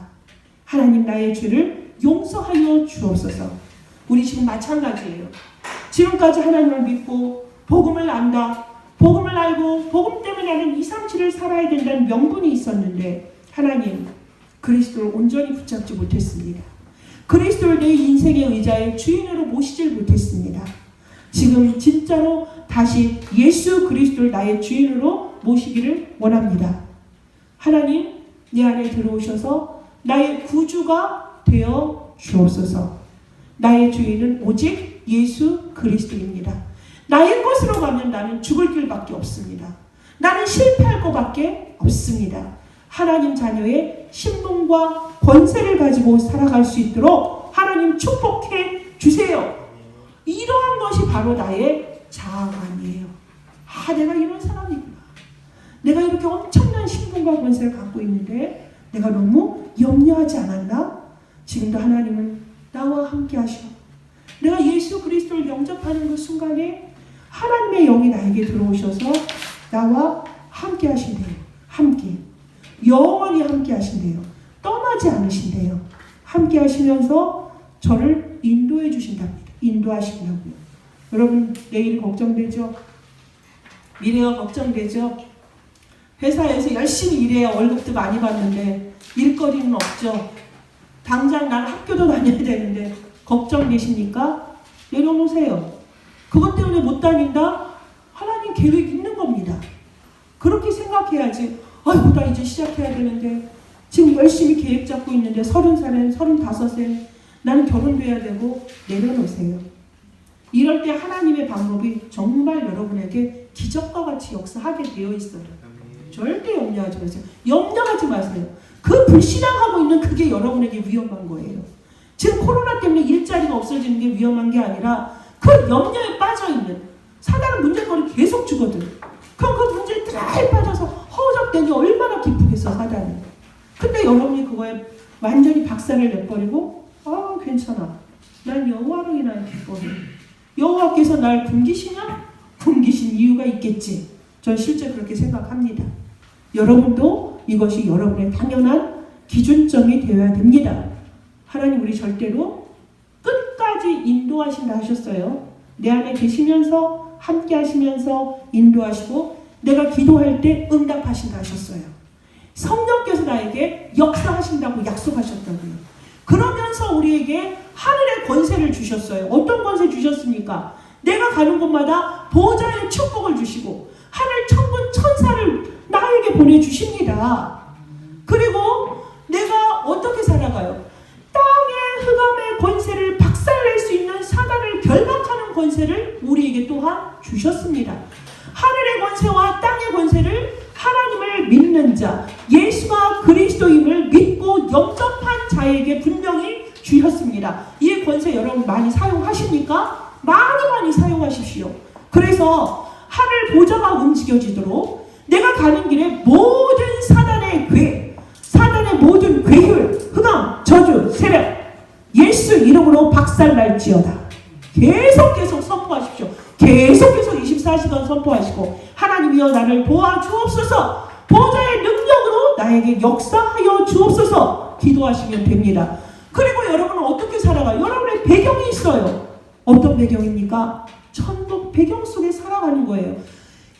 A: 하나님 나의 죄를 용서하여 주옵소서. 우리 지금 마찬가지예요. 지금까지 하나님을 믿고 복음을 안다. 복음을 알고 복음 때문에 나는 2, 3, 7을 살아야 된다는 명분이 있었는데 하나님, 그리스도를 온전히 붙잡지 못했습니다. 그리스도를 내 인생의 의자의 주인으로 모시질 못했습니다. 지금 진짜로 다시 예수 그리스도를 나의 주인으로 모시기를 원합니다. 하나님, 내 안에 들어오셔서 나의 구주가 되어 주옵소서. 나의 주인은 오직 예수 그리스도입니다. 나의 것으로 가면 나는 죽을 길밖에 없습니다. 나는 실패할 것밖에 없습니다. 하나님 자녀의 신분과 권세를 가지고 살아갈 수 있도록 하나님 축복해 주세요. 이러한 것이 바로 나의 자아관이에요. 아, 내가 이런 사람이구나. 내가 이렇게 엄청난 신분과 권세를 갖고 있는데 내가 너무 염려하지 않았나? 지금도 하나님은 나와 함께 하셔. 내가 예수 그리스도를 영접하는 그 순간에 하나님의 영이 나에게 들어오셔서 나와 함께 하신대요. 함께. 영원히 함께 하신대요. 떠나지 않으신대요. 함께 하시면서 저를 인도해 주신답니다. 인도하신다고요. 여러분, 내일이 걱정되죠? 미래가 걱정되죠? 회사에서 열심히 일해야 월급도 많이 받는데 일거리는 없죠. 당장 난 학교도 다녀야 되는데 걱정되십니까? 내려놓으세요. 그것 때문에 못 다닌다? 하나님 계획 있는 겁니다. 그렇게 생각해야지. 아이고, 나 이제 시작해야 되는데 지금 열심히 계획 잡고 있는데 30살엔 35세 나는 결혼도 해야 되고. 내려놓으세요. 이럴 때 하나님의 방법이 정말 여러분에게 기적과 같이 역사하게 되어 있어요. 절대 염려하지 마세요. 염려하지 마세요. 그 불신앙하고 있는 그게 여러분에게 위험한 거예요. 지금 코로나 때문에 일자리가 없어지는 게 위험한 게 아니라 그 염려에 빠져있는, 사단은 문제거리 계속 주거든. 그럼 그 문제에 잘 빠져서 허우적대니 얼마나 기쁘겠어, 사단이. 근데 여러분이 그거에 완전히 박살을 내버리고 아, 괜찮아. 난 여호와로 인하여 기뻐해. 여호와께서 날 굶기시냐? 굶기신 이유가 있겠지. 전 실제 그렇게 생각합니다. 여러분도 이것이 여러분의 당연한 기준점이 되어야 됩니다. 하나님 우리 절대로 끝까지 인도하신다 하셨어요. 내 안에 계시면서 함께 하시면서 인도하시고 내가 기도할 때 응답하신다 하셨어요. 성령께서 나에게 역사하신다고 약속하셨다고요. 그러면서 우리에게 하늘의 권세를 주셨어요. 어떤 권세 주셨습니까? 내가 가는 곳마다 보좌의 축복을 주시고 하늘 천군 천사를 나에게 보내주십니다. 그리고 내가 어떻게 살아가요? 땅의 흑암의 권세를 박살낼 수 있는 사단을 결박하는 권세를 우리에게 또한 주셨습니다. 하늘의 권세와 땅의 권세를 하나님을 믿는 자, 예수가 그리스도임을 믿고 영접한 자에게 분명히 주셨습니다. 이 권세 여러분 많이 사용하십니까? 많이 사용하십시오. 그래서 하늘 보좌가 움직여지도록 내가 가는 길에 모든 사단의 괴, 사단의 모든 괴율, 흑암, 저주, 세력 예수 이름으로 박살날지어다. 계속 선포하십시오. 계속 24시간 선포하시고 하나님이여 나를 도와주옵소서, 보좌의 능력으로 나에게 역사하여 주옵소서 기도하시면 됩니다. 그리고 여러분은 어떻게 살아가요? 여러분의 배경이 있어요. 어떤 배경입니까? 천국 배경 속에 살아가는 거예요.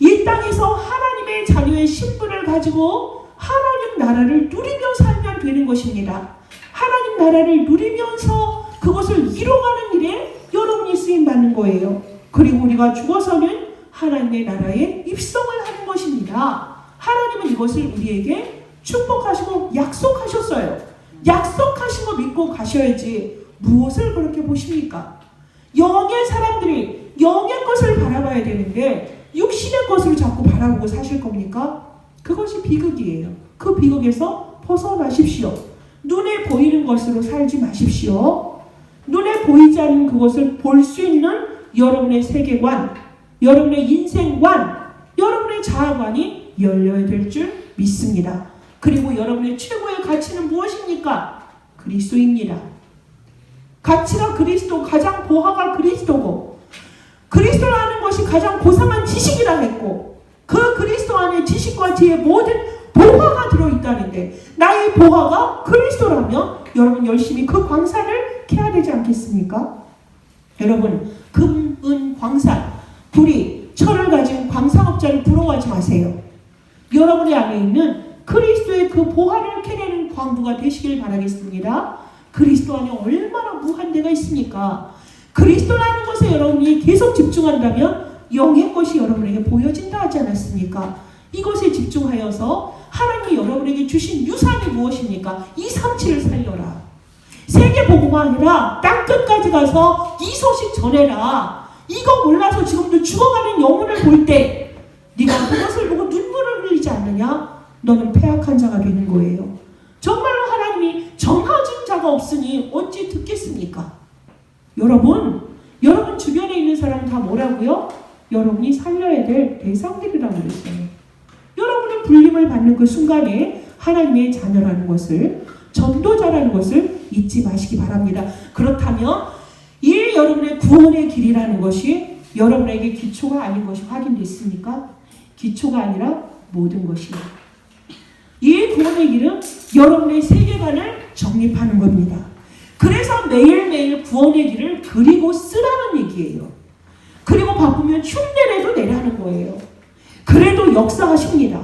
A: 이 땅에서 하나님의 자녀의 신분을 가지고 하나님 나라를 누리며 살면 되는 것입니다. 하나님 나라를 누리면서 그것을 이뤄가는 일에 여러분이 쓰임받는 거예요. 그리고 우리가 죽어서는 하나님의 나라에 입성을 하는 것입니다. 하나님은 이것을 우리에게 축복하시고 약속하셨어요. 약속하신 거 믿고 가셔야지 무엇을 그렇게 보십니까? 영의 사람들이 영의 것을 바라봐야 되는데 육신의 것을 자꾸 바라보고 사실 겁니까? 그것이 비극이에요. 그 비극에서 벗어나십시오. 눈에 보이는 것으로 살지 마십시오. 눈에 보이지 않는 그것을 볼 수 있는 여러분의 세계관, 여러분의 인생관, 여러분의 자아관이 열려야 될 줄 믿습니다. 그리고 여러분의 최고의 가치는 무엇입니까? 그리스도입니다. 가치가 그리스도, 가장 보화가 그리스도고, 그리스도를 아는 것이 가장 고상한 지식이라 했고, 그 그리스도 안에 지식과 지혜의 모든 보화가 들어있다는데, 나의 보화가 그리스도라면 여러분 열심히 그 광산을 캐야 되지 않겠습니까? 여러분, 금, 은, 광산, 구리, 철을 가진 광산업자를 부러워하지 마세요. 여러분의 안에 있는 그리스도의 그 보화를 캐내는 광부가 되시길 바라겠습니다. 그리스도 안에 얼마나 무한 데가 있습니까? 그리스도라는 것에 여러분이 계속 집중한다면 영의 것이 여러분에게 보여진다 하지 않았습니까? 이것에 집중하여서 하나님이 여러분에게 주신 유산이 무엇입니까? 이 삼치를 살려라. 세계복음화해라. 땅끝까지 가서 이 소식 전해라. 이거 몰라서 지금도 죽어가는 영혼을 볼 때 네가 그것을 보고 눈물을 흘리지 않느냐? 너는 패악한 자가 되는 거예요. 정말로 하나님이 정하진 자가 없으니 어찌 듣겠습니까? 여러분 주변에 있는 사람 다 뭐라고요? 여러분이 살려야 될 대상들이라고 그랬어요. 여러분은 불림을 받는 그 순간에 하나님의 자녀라는 것을, 전도자라는 것을 잊지 마시기 바랍니다. 그렇다면 이 여러분의 구원의 길이라는 것이 여러분에게 기초가 아닌 것이 확인됐습니까? 기초가 아니라 모든 것이에요. 이 구원의 길은 여러분의 세계관을 정립하는 겁니다. 그래서 매일매일 구원의 길을 그리고 쓰라는 얘기예요. 그리고 바쁘면 흉내내도 내라는 거예요. 그래도 역사하십니다.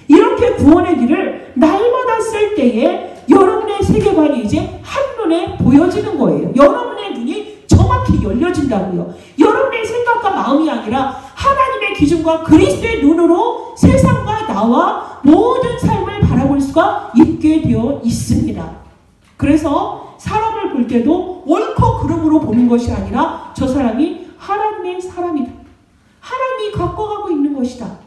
A: 이렇게 구원의 길을 날마다 쓸 때에 여러분의 세계관이 이제 한눈에 보여지는 거예요. 여러분의 눈이 정확히 열려진다고요. 여러분의 생각과 마음이 아니라 하나님의 기준과 그리스도의 눈으로 세상과 나와 모든 삶을 바라볼 수가 있게 되어 있습니다. 그래서 사람을 볼 때도 옳고 그름으로 보는 것이 아니라 저 사람이 하나님의 사람이다. 하나님이 갖고 가고 있는 것이다.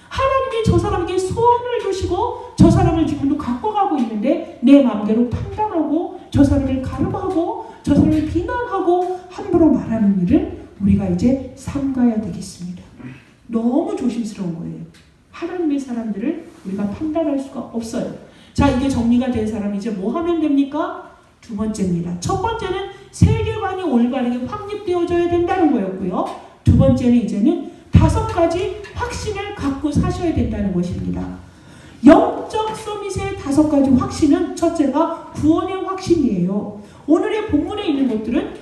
A: 하나님이 저 사람에게 소원을 주시고 저 사람을 지금도 갖고 가고 있는데 내 마음대로 판단하고 저 사람을 가름하고 저 사람을 비난하고 함부로 말하는 일을 우리가 이제 삼가야 되겠습니다. 너무 조심스러운 거예요. 하나님의 사람들을 우리가 판단할 수가 없어요. 자, 이게 정리가 된 사람이 이제 뭐 하면 됩니까? 두 번째입니다. 첫 번째는 세계관이 올바르게 확립되어져야 된다는 거였고요. 두 번째는 이제는 5가지 확신을 갖고 사셔야 된다는 것입니다. 영적 서밋의 5가지 확신은 첫째가 구원의 확신이에요. 오늘의 본문에 있는 것들은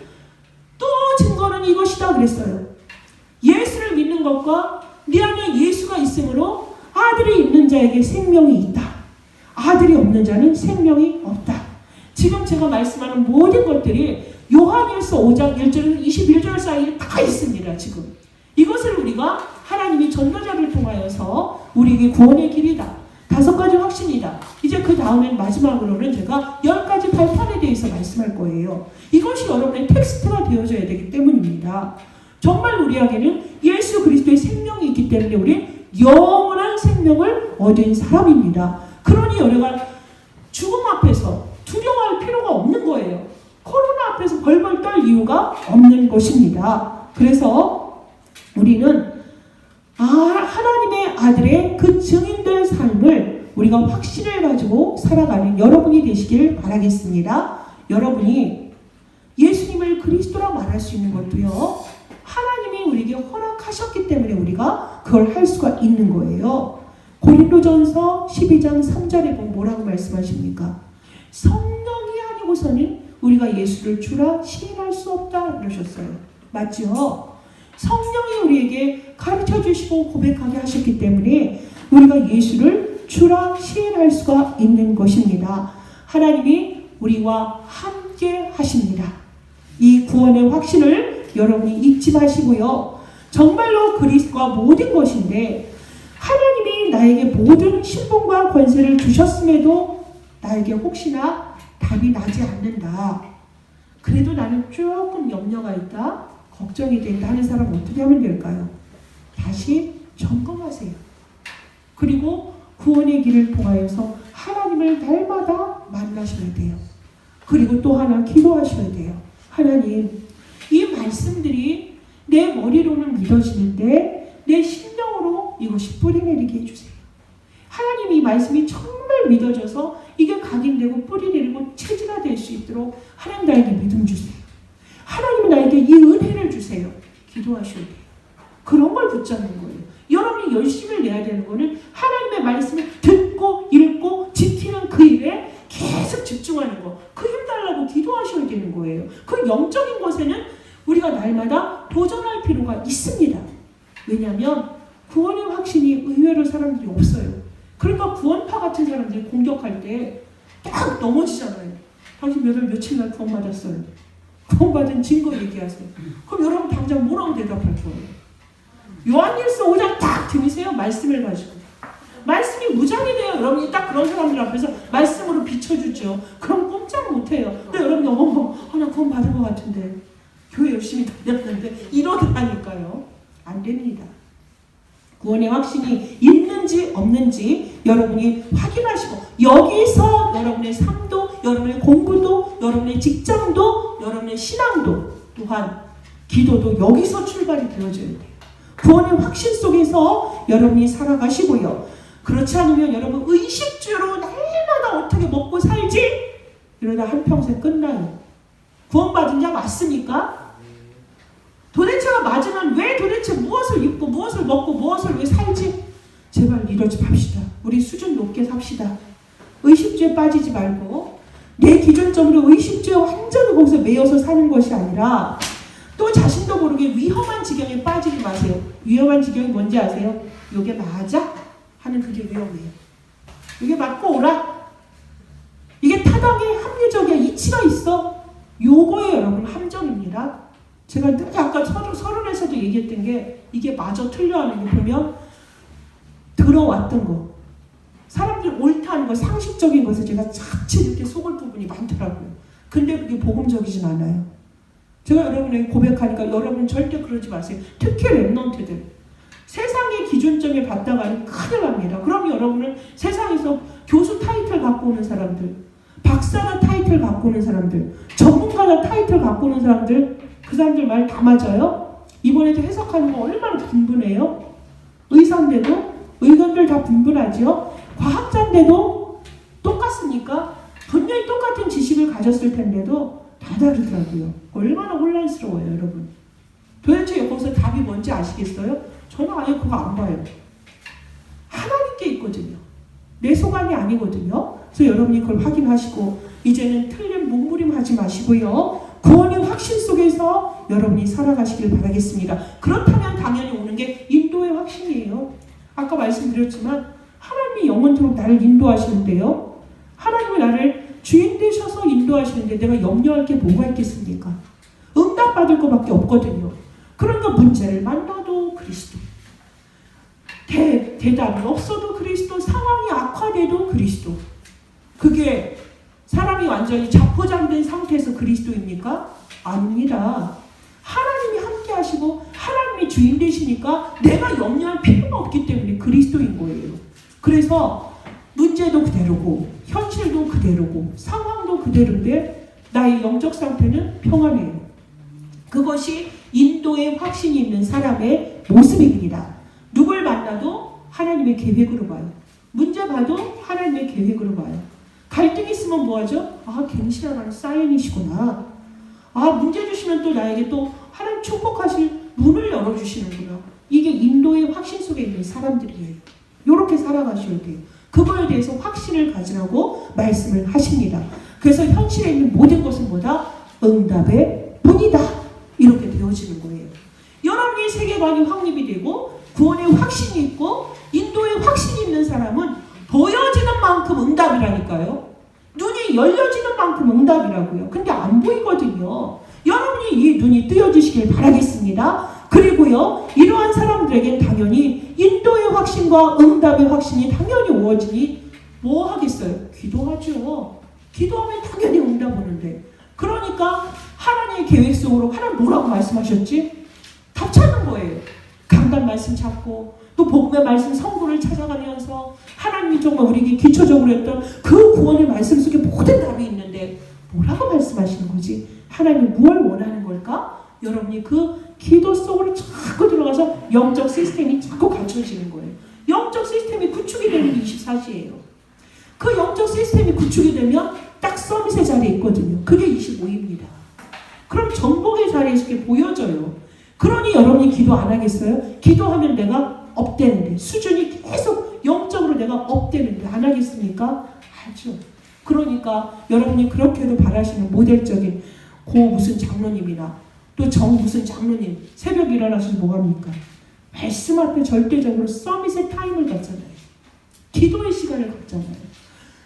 A: 또 증거는 이것이다 그랬어요. 예수를 믿는 것과 네 안에 예수가 있으므로 아들이 있는 자에게 생명이 있다. 아들이 없는 자는 생명이 없다. 지금 제가 말씀하는 모든 것들이 요한일서 5장 1절에서 21절 사이에 다 있습니다. 지금 이것을 우리가 하나님이 전도자를 통하여서 우리에게 구원의 길이다. 5가지 확신이다. 이제 그 다음엔 마지막으로는 제가 10가지 발판에 대해서 말씀할 거예요. 이것이 여러분의 텍스트가 되어져야 되기 때문입니다. 정말 우리에게는 예수 그리스도의 생명이 있기 때문에 우리 영원한 생명을 얻은 사람입니다. 그러니 우리가 죽음 앞에서 두려워할 필요가 없는 거예요. 코로나 앞에서 벌벌 떨 이유가 없는 것입니다. 그래서 우리는 하나님의 아들의 그 증인될 삶을 우리가 확신을 가지고 살아가는 여러분이 되시길 바라겠습니다. 여러분이 예수님을 그리스도라 말할 수 있는 것도요, 하나님이 우리에게 허락하셨기 때문에 우리가 그걸 할 수가 있는 거예요. 고린도전서 12장 3절에 보면 뭐라고 말씀하십니까? 성령이 아니고서는 우리가 예수를 주라 시인할 수 없다 그러셨어요. 맞죠? 성령이 우리에게 가르쳐 주시고 고백하게 하셨기 때문에 우리가 예수를 주라 시인할 수가 있는 것입니다. 하나님이 우리와 함께 하십니다. 이 구원의 확신을 여러분이 잊지 마시고요. 정말로 그리스도가 모든 것인데 하나님이 나에게 모든 신분과 권세를 주셨음에도 나에게 혹시나 답이 나지 않는다. 그래도 나는 조금 염려가 있다. 걱정이 된다 하는 사람 어떻게 하면 될까요? 다시 점검하세요. 그리고 구원의 길을 통하여서 하나님을 날마다 만나셔야 돼요. 그리고 또 하나 기도하셔야 돼요. 하나님, 이 말씀들이 내 머리로는 믿어지는데 내 심령으로 이것이 뿌리내리게 해주세요. 하나님, 이 말씀이 정말 믿어져서 이게 각인되고 뿌리내리고 체질화될 수 있도록 하나님 나에게 믿음 주세요. 하나님은 나에게 이 은혜를 주세요. 기도하셔야 돼요. 그런 걸 붙잡는 거예요. 여러분이 열심을 내야 되는 거는 하나님의 말씀을 듣고 읽고 지키는 그 일에 계속 집중하는 거. 그 힘 달라고 기도하셔야 되는 거예요. 그 영적인 것에는 우리가 날마다 도전할 필요가 있습니다. 왜냐하면 구원의 확신이 의외로 사람들이 없어요. 그러니까 구원파 같은 사람들이 공격할 때 딱 넘어지잖아요. 당신 몇 월 며칠 날 구원 받았어요. 구원 받은 증거 얘기하세요. 그럼 여러분 당장 뭐라고 대답할 거예요? 요한일서 5장 딱 들으세요. 말씀을 가지고. 말씀이 무장이 돼요. 여러분이 딱 그런 사람들 앞에서 말씀으로 비춰주죠. 그럼 꼼짝 못해요. 근데 여러분이 나 구원 받은 것 같은데 교회 열심히 다녔는데 이러더라니까요. 안 됩니다. 구원의 확신이 있는지 없는지 여러분이 확인하시고 여기서 여러분의 삶도, 여러분의 공부도, 여러분의 직장도, 여러분의 신앙도, 또한 기도도 여기서 출발이 되어져야 돼요. 구원의 확신 속에서 여러분이 살아가시고요. 그렇지 않으면 여러분 의식주로 날마다 어떻게 먹고 살지? 이러다 한평생 끝나요. 구원받은 자 맞습니까? 도대체가 맞으면 왜 도대체 무엇을 입고 무엇을 먹고 무엇을 왜 살지? 제발 이러지 맙시다. 우리 수준 높게 삽시다. 의식주에 빠지지 말고 내 기준점으로 의식주에 완전히 거기서 매여서 사는 것이 아니라 또 자신도 모르게 위험한 지경에 빠지지 마세요. 위험한 지경이 뭔지 아세요? 이게 맞아? 하는 그게 위험해요. 이게 맞고 오라. 이게 타당해, 합리적이야, 이치가 있어. 요거에 여러분 함정입니다. 제가 늘 아까 서론에서도 얘기했던 게 이게 맞아 틀려 하는 게 보면 들어왔던 거. 사람들이 옳다는 거, 상식적인 것을 제가 자칫 이렇게 속을 부분이 많더라고요. 근데 그게 복음적이진 않아요. 제가 여러분에게 고백하니까 여러분 절대 그러지 마세요. 특히 랩런트들. 세상의 기준점에 봤다가는 큰일 납니다. 그럼 여러분은 세상에서 교수 타이틀 갖고 오는 사람들, 박사나 타이틀 갖고 오는 사람들, 전문가나 타이틀 갖고 오는 사람들, 그 사람들 말 다 맞아요? 이번에도 해석하는 거 얼마나 분분해요? 의사인데도 의견들 다 분분하죠? 과학자인데도 똑같습니까? 분명히 똑같은 지식을 가졌을 텐데도 다 다르더라고요. 얼마나 혼란스러워요, 여러분. 도대체 여기서 답이 뭔지 아시겠어요? 저는 아예 그거 안 봐요. 하나님께 있거든요. 내 소관이 아니거든요. 그래서 여러분이 그걸 확인하시고 이제는 틀린 몸부림하지 마시고요. 구원의 확신 속에서 여러분이 살아가시길 바라겠습니다. 그렇다면 당연히 오는 게 인도의 확신이에요. 아까 말씀드렸지만 하나님이 영원토록 나를 인도하시는데요. 하나님이 나를 주인 되셔서 인도하시는데 내가 염려할 게 뭐가 있겠습니까? 응답받을 것밖에 없거든요. 그러니까 문제를 만나도 그리스도, 대답이 없어도 그리스도, 상황이 악화돼도 그리스도. 그게 사람이 완전히 자포자기된 상태에서 그리스도입니까? 아닙니다. 하나님이 함께 하시고 하나님이 주인 되시니까 내가 염려할 필요가 없기 때문에 그리스도인 거예요. 그래서 문제도 그대로고 현실도 그대로고 상황도 그대로인데 나의 영적 상태는 평안해요. 그것이 인도의 확신이 있는 사람의 모습입니다. 누굴 만나도 하나님의 계획으로 봐요. 문제 봐도 하나님의 계획으로 봐요. 갈등이 있으면 뭐하죠? 아, 괜시나라는 사인이시구나. 아, 문제 주시면 또 나에게 또 하나님 축복하실 문을 열어주시는구나. 이게 인도의 확신 속에 있는 사람들이에요. 이렇게 살아가셔야 돼요. 그거에 대해서 확신을 가지라고 말씀을 하십니다. 그래서 현실에 있는 모든 것은 뭐다? 응답의 문이다. 이렇게 되어지는 거예요. 여러분의 세계관이 확립이 되고 구원의 확신이 있고 인도의 확신이 있는 사람은 보여지는 만큼 응답이라니까요. 눈이 열려지는 만큼 응답이라고요. 근데 안 보이거든요. 여러분이 이 눈이 뜨여주시길 바라겠습니다. 그리고요, 이러한 사람들에겐 당연히 인도의 확신과 응답의 확신이 당연히 오어지니 뭐 하겠어요? 기도하죠. 기도하면 당연히 응답 오는데. 그러니까 하나님의 계획 속으로 하나님 뭐라고 말씀하셨지? 답 찾는 거예요. 강단 말씀 찾고 또 복음의 말씀 성부를 찾아가면서 하나님이 정말 우리에게 기초적으로 했던 그 구원의 말씀 속에 모든 답이 있는데 뭐라고 말씀하시는 거지? 하나님이 무엇을 원하는 걸까? 여러분이 그 기도 속으로 자꾸 들어가서 영적 시스템이 자꾸 갖춰지는 거예요. 영적 시스템이 구축이 되는 24시예요. 그 영적 시스템이 구축이 되면 딱 서밋의 자리에 있거든요. 그게 25입니다. 그럼 정복의 자리에서 이렇게 보여져요. 그러니 여러분이 기도 안 하겠어요? 기도하면 내가 업되는데, 수준이 계속 영적으로 내가 업되는데 안 하겠습니까? 하죠. 그러니까 여러분이 그렇게도 바라시는 모델적인 고 무슨 장로님이나 또 정 무슨 장로님 새벽 일어나서 뭐합니까? 말씀 앞에 절대적으로 서밋의 타임을 갖잖아요. 기도의 시간을 갖잖아요.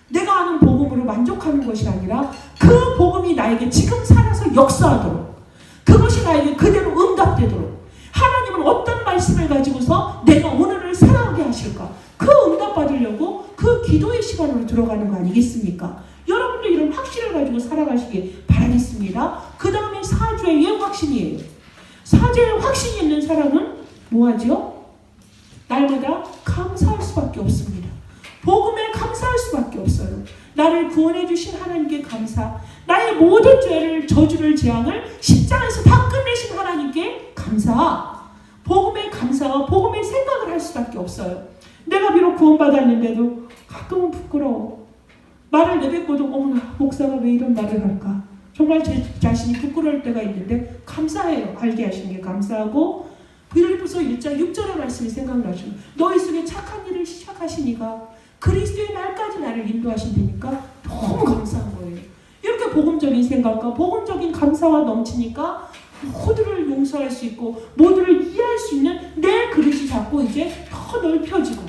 A: 내가 아는 복음으로 만족하는 것이 아니라 그 복음이 나에게 지금 살아서 역사하도록, 그것이 나에게 그대로 응답되도록, 하나님은 어떤 말씀을 가지고서 내가 오늘을 살아가게 하실까, 그 응답 받으려고 그 기도의 시간으로 들어가는 거 아니겠습니까? 여러분도 이런 확신을 가지고 살아가시길 바라겠습니다. 그 다음에 사죄의 확신이에요. 사죄의 확신이 있는 사람은 뭐하죠? 날마다 감사할 수밖에 없습니다. 복음에 감사할 수밖에 없어요. 나를 구원해 주신 하나님께 감사, 나의 모든 죄를, 저주를, 재앙을 십자가에서 다 끝내신 하나님께 감사, 복음의 감사와 복음의 생각을 할 수밖에 없어요. 내가 비록 구원받았는데도 가끔은 부끄러워. 말을 내뱉고도 어머나 목사가 왜 이런 말을 할까, 정말 제 자신이 부끄러울 때가 있는데 감사해요. 알게 하신 게 감사하고, 빌립보서 1장 6절의 말씀이 생각나죠. 너희 속에 착한 일을 시작하시니가 그리스도의 날까지 나를 인도하신다니까 너무 감사한 거예요. 이렇게 복음적인 생각과 복음적인 감사가 넘치니까 모두를 용서할 수 있고 모두를 이해할 수 있는 내 그릇이 자꾸 이제 더 넓혀지고,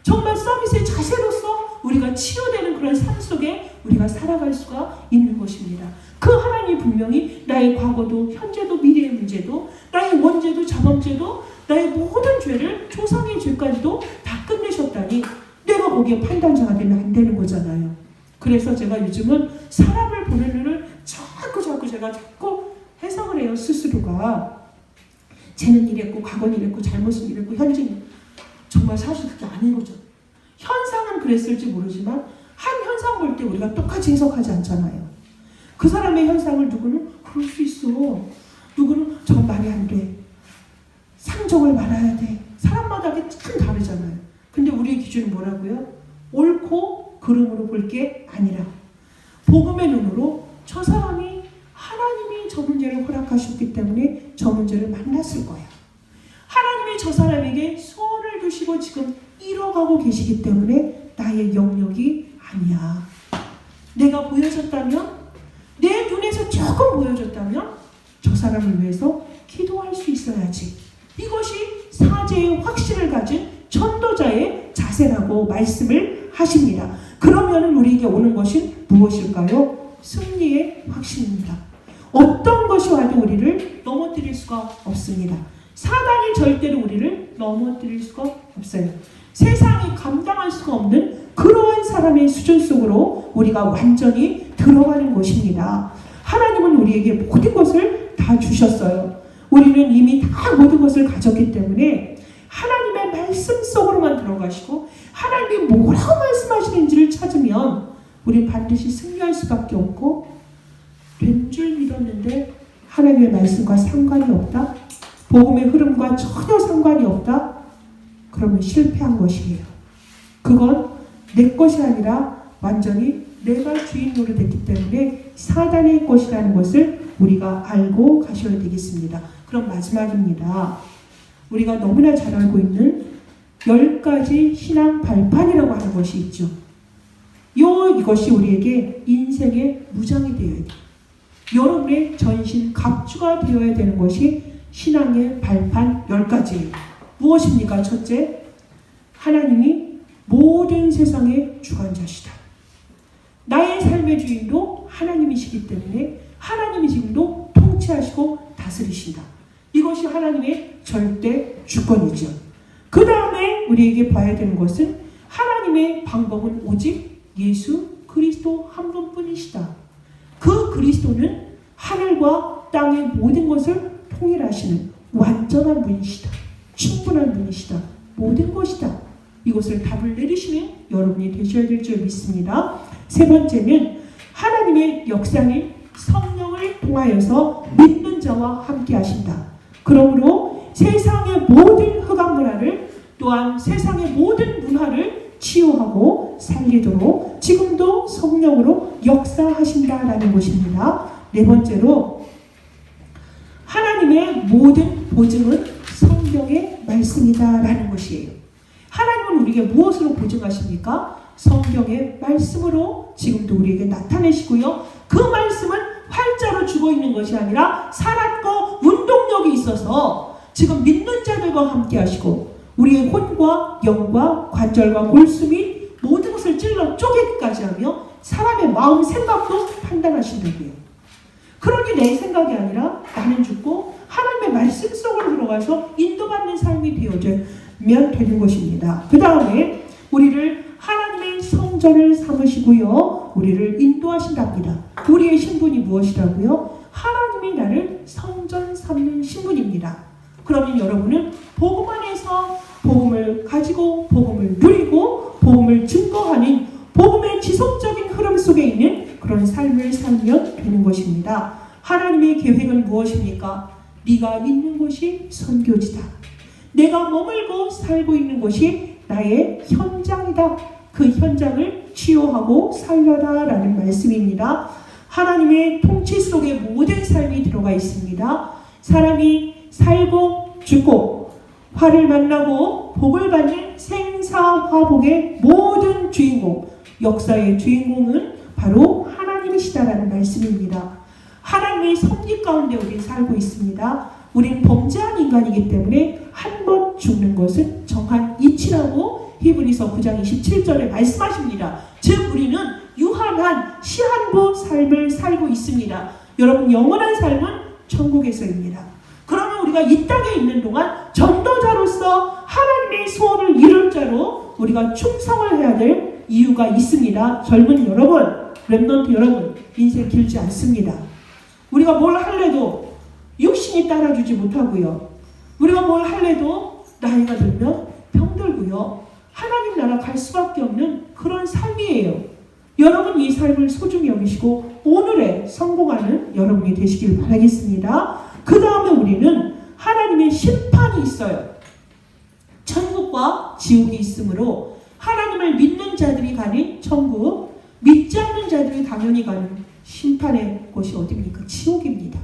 A: 정말 서비스의 자세로서 우리가 치유되는 그런 삶 속에 우리가 살아갈 수가 있는 것입니다. 그 하나님이 분명히 나의 과거도 현재도 미래의 문제도 나의 원죄도 자범죄도 나의 모든 죄를 조상의 죄까지도 다 끝내셨다니 내가 거기에 판단자가 되면 안 되는 거잖아요. 그래서 제가 요즘은 사람을 보는 눈을 자꾸 해석을 해요. 스스로가 쟤는 이랬고 과거는 이랬고 잘못은 이랬고 현재는, 정말 사실 그게 아닌 거죠. 현상은 그랬을지 모르지만 한 현상 볼 때 우리가 똑같이 해석하지 않잖아요. 그 사람의 현상을 누구는 그럴 수 있어, 누구는 저 말이 안 돼, 상정을 말아야 돼. 사람마다 그게 참 다르잖아요. 근데 우리의 기준은 뭐라고요? 옳고 그름으로 볼 게 아니라 복음의 눈으로 저 사람이 하나님이 저 문제를 허락하셨기 때문에 저 문제를 만났을 거야. 하나님이 저 사람에게 소원을 주시고 지금 이뤄가고 계시기 때문에 나의 영역이 아니야. 내가 보여줬다면, 내 눈에서 조금 보여줬다면 저 사람을 위해서 기도할 수 있어야지. 이것이 사죄의 확신을 가진 전도자의 자세라고 말씀을 하십니다. 그러면 우리에게 오는 것이 무엇일까요? 승리의 확신입니다. 어떤 것이 와도 우리를 넘어뜨릴 수가 없습니다. 사단이 절대로 우리를 넘어뜨릴 수가 없어요. 세상이 감당할 수가 없는 그러한 사람의 수준 속으로 우리가 완전히 들어가는 것입니다. 하나님은 우리에게 모든 것을 다 주셨어요. 우리는 이미 다 모든 것을 가졌기 때문에 하나님의 말씀 속으로만 들어가시고 하나님이 뭐라고 말씀하시는지를 찾으면 우리는 반드시 승리할 수밖에 없고, 된 줄 믿었는데 하나님의 말씀과 상관이 없다, 복음의 흐름과 전혀 상관이 없다, 그러면 실패한 것이에요. 그건 내 것이 아니라 완전히 내가 주인 노릇했기 때문에 사단의 것이라는 것을 우리가 알고 가셔야 되겠습니다. 그럼 마지막입니다. 우리가 너무나 잘 알고 있는 10가지 신앙 발판이라고 하는 것이 있죠. 이것이 우리에게 인생의 무장이 되어야 돼요. 여러분의 전신 갑주가 되어야 되는 것이 신앙의 발판 10가지예요. 무엇입니까? 첫째, 하나님이 모든 세상의 주관자시다. 나의 삶의 주인도 하나님이시기 때문에 하나님이 지금도 통치하시고 다스리신다. 이것이 하나님의 절대 주권이죠. 그 다음에 우리에게 봐야 되는 것은 하나님의 방법은 오직 예수 그리스도 한 분뿐이시다. 그 그리스도는 하늘과 땅의 모든 것을 통일하시는 완전한 분이시다. 충분한 분이시다. 모든 것이다. 이것을 답을 내리시는 여러분이 되셔야 될 줄 믿습니다. 세 번째는 하나님의 역사인 성령을 통하여서 믿는 자와 함께 하신다. 그러므로 세상의 모든 흑암 문화를 또한 세상의 모든 문화를 치유하고 살리도록 지금도 성령으로 역사하신다라는 것입니다. 네 번째로 하나님의 모든 보증은 성경의 말씀이다라는 것이에요. 하나님은 우리에게 무엇으로 보증하십니까? 성경의 말씀으로 지금도 우리에게 나타내시고요. 그 말씀은 활자로 죽어 있는 것이 아니라 살았고 운동력이 있어서 지금 믿는 자들과 함께 하시고 우리의 혼과 영과 관절과 골수 및 모든 것을 찔러 쪼개기까지 하며 사람의 마음 생각도 판단하신다고요. 그러니 내 생각이 아니라 나는 죽고 하나님의 말씀 속으로 들어가서 인도받는 삶이 되어지면 되는 것입니다. 그 다음에 우리를 하나님의 성전을 삼으시고요. 우리를 인도하신답니다. 우리의 신분이 무엇이라고요? 하나님이 나를 성전 삼는 신분입니다. 그러면 여러분은 복음 안에서 복음을 가지고 복음을 누리고 복음을 증거하는 복음의 지속적인 흐름 속에 있는 그런 삶을 살면 되는 것입니다. 하나님의 계획은 무엇입니까? 네가 있는 곳이 선교지다. 내가 머물고 살고 있는 곳이 나의 현장이다. 그 현장을 치유하고 살려라라는 말씀입니다. 하나님의 통치 속에 모든 삶이 들어가 있습니다. 사람이 살고 죽고 화를 만나고 복을 받는 생사화복의 모든 주인공, 역사의 주인공은 바로 하나님이시다라는 말씀입니다. 하나님의 섭리 가운데 우리 살고 있습니다. 우리는 범죄한 인간이기 때문에 한 번 죽는 것은 정한 이치라고 히브리서 9장 27절에 말씀하십니다. 즉 우리는 유한한 시한부 삶을 살고 있습니다. 여러분 영원한 삶은 천국에서입니다. 그러면 우리가 이 땅에 있는 동안 전도자로서 하나님의 소원을 이룰 자로 우리가 충성을 해야 될 이유가 있습니다. 젊은 여러분, 렘넌트 여러분, 인생 길지 않습니다. 우리가 뭘 할래도 육신이 따라주지 못하고요. 우리가 뭘 할래도 나이가 들면 병들고요. 하나님 나라 갈 수밖에 없는 그런 삶이에요. 여러분 이 삶을 소중히 여기시고 오늘에 성공하는 여러분이 되시길 바라겠습니다. 그 다음에 우리는 하나님의 심판이 있어요. 천국과 지옥이 있으므로 하나님을 믿는 자들이 가는 천국, 믿지 않는 자들이 당연히 가는 심판의 곳이 어디입니까? 지옥입니다.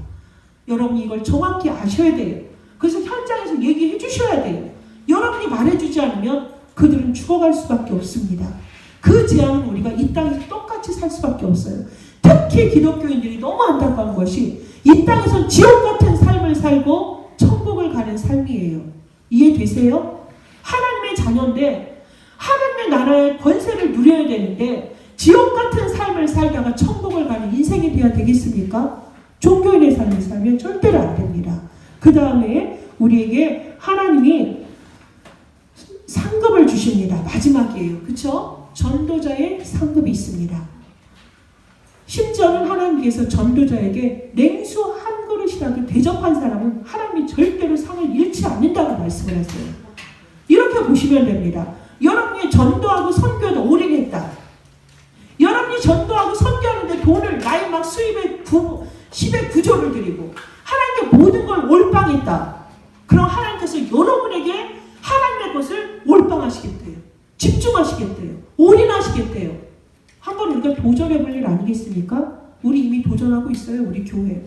A: 여러분이 이걸 정확히 아셔야 돼요. 그래서 현장에서 얘기해 주셔야 돼요. 여러분이 말해주지 않으면 그들은 죽어갈 수밖에 없습니다. 그 재앙은 우리가 이 땅에서 똑같이 살 수밖에 없어요. 특히 기독교인들이 너무 안타까운 것이 이 땅에서 지옥 같은 삶을 살고 천국을 가는 삶이에요. 이해되세요? 하나님의 자녀인데 하나님의 나라의 권세를 누려야 되는데 지옥 같은 삶을 살다가 천국을 가는 인생이 되어야 되겠습니까? 종교인의 삶을 살면 절대로 안 됩니다. 그 다음에 우리에게 하나님이 상급을 주십니다. 마지막이에요. 그렇죠? 전도자의 상급이 있습니다. 심지어는 하나님께서 전도자에게 냉수 한 그릇이라도 대접한 사람은 하나님이 절대로 상을 잃지 않는다고 말씀을 하세요. 이렇게 보시면 됩니다. 여러분이 전도하고 선교에도 올인했다. 여러분이 전도하고 선교하는데 돈을 나의 막 수입의 10의 9조를 드리고 하나님께 모든 걸 올빵했다. 그럼 하나님께서 여러분에게 하나님의 하나님의 것을 몰빵하시겠대요. 집중하시겠대요. 올인하시겠대요. 한번 우리가 도전해볼 일 아니겠습니까? 우리 이미 도전하고 있어요. 우리 교회.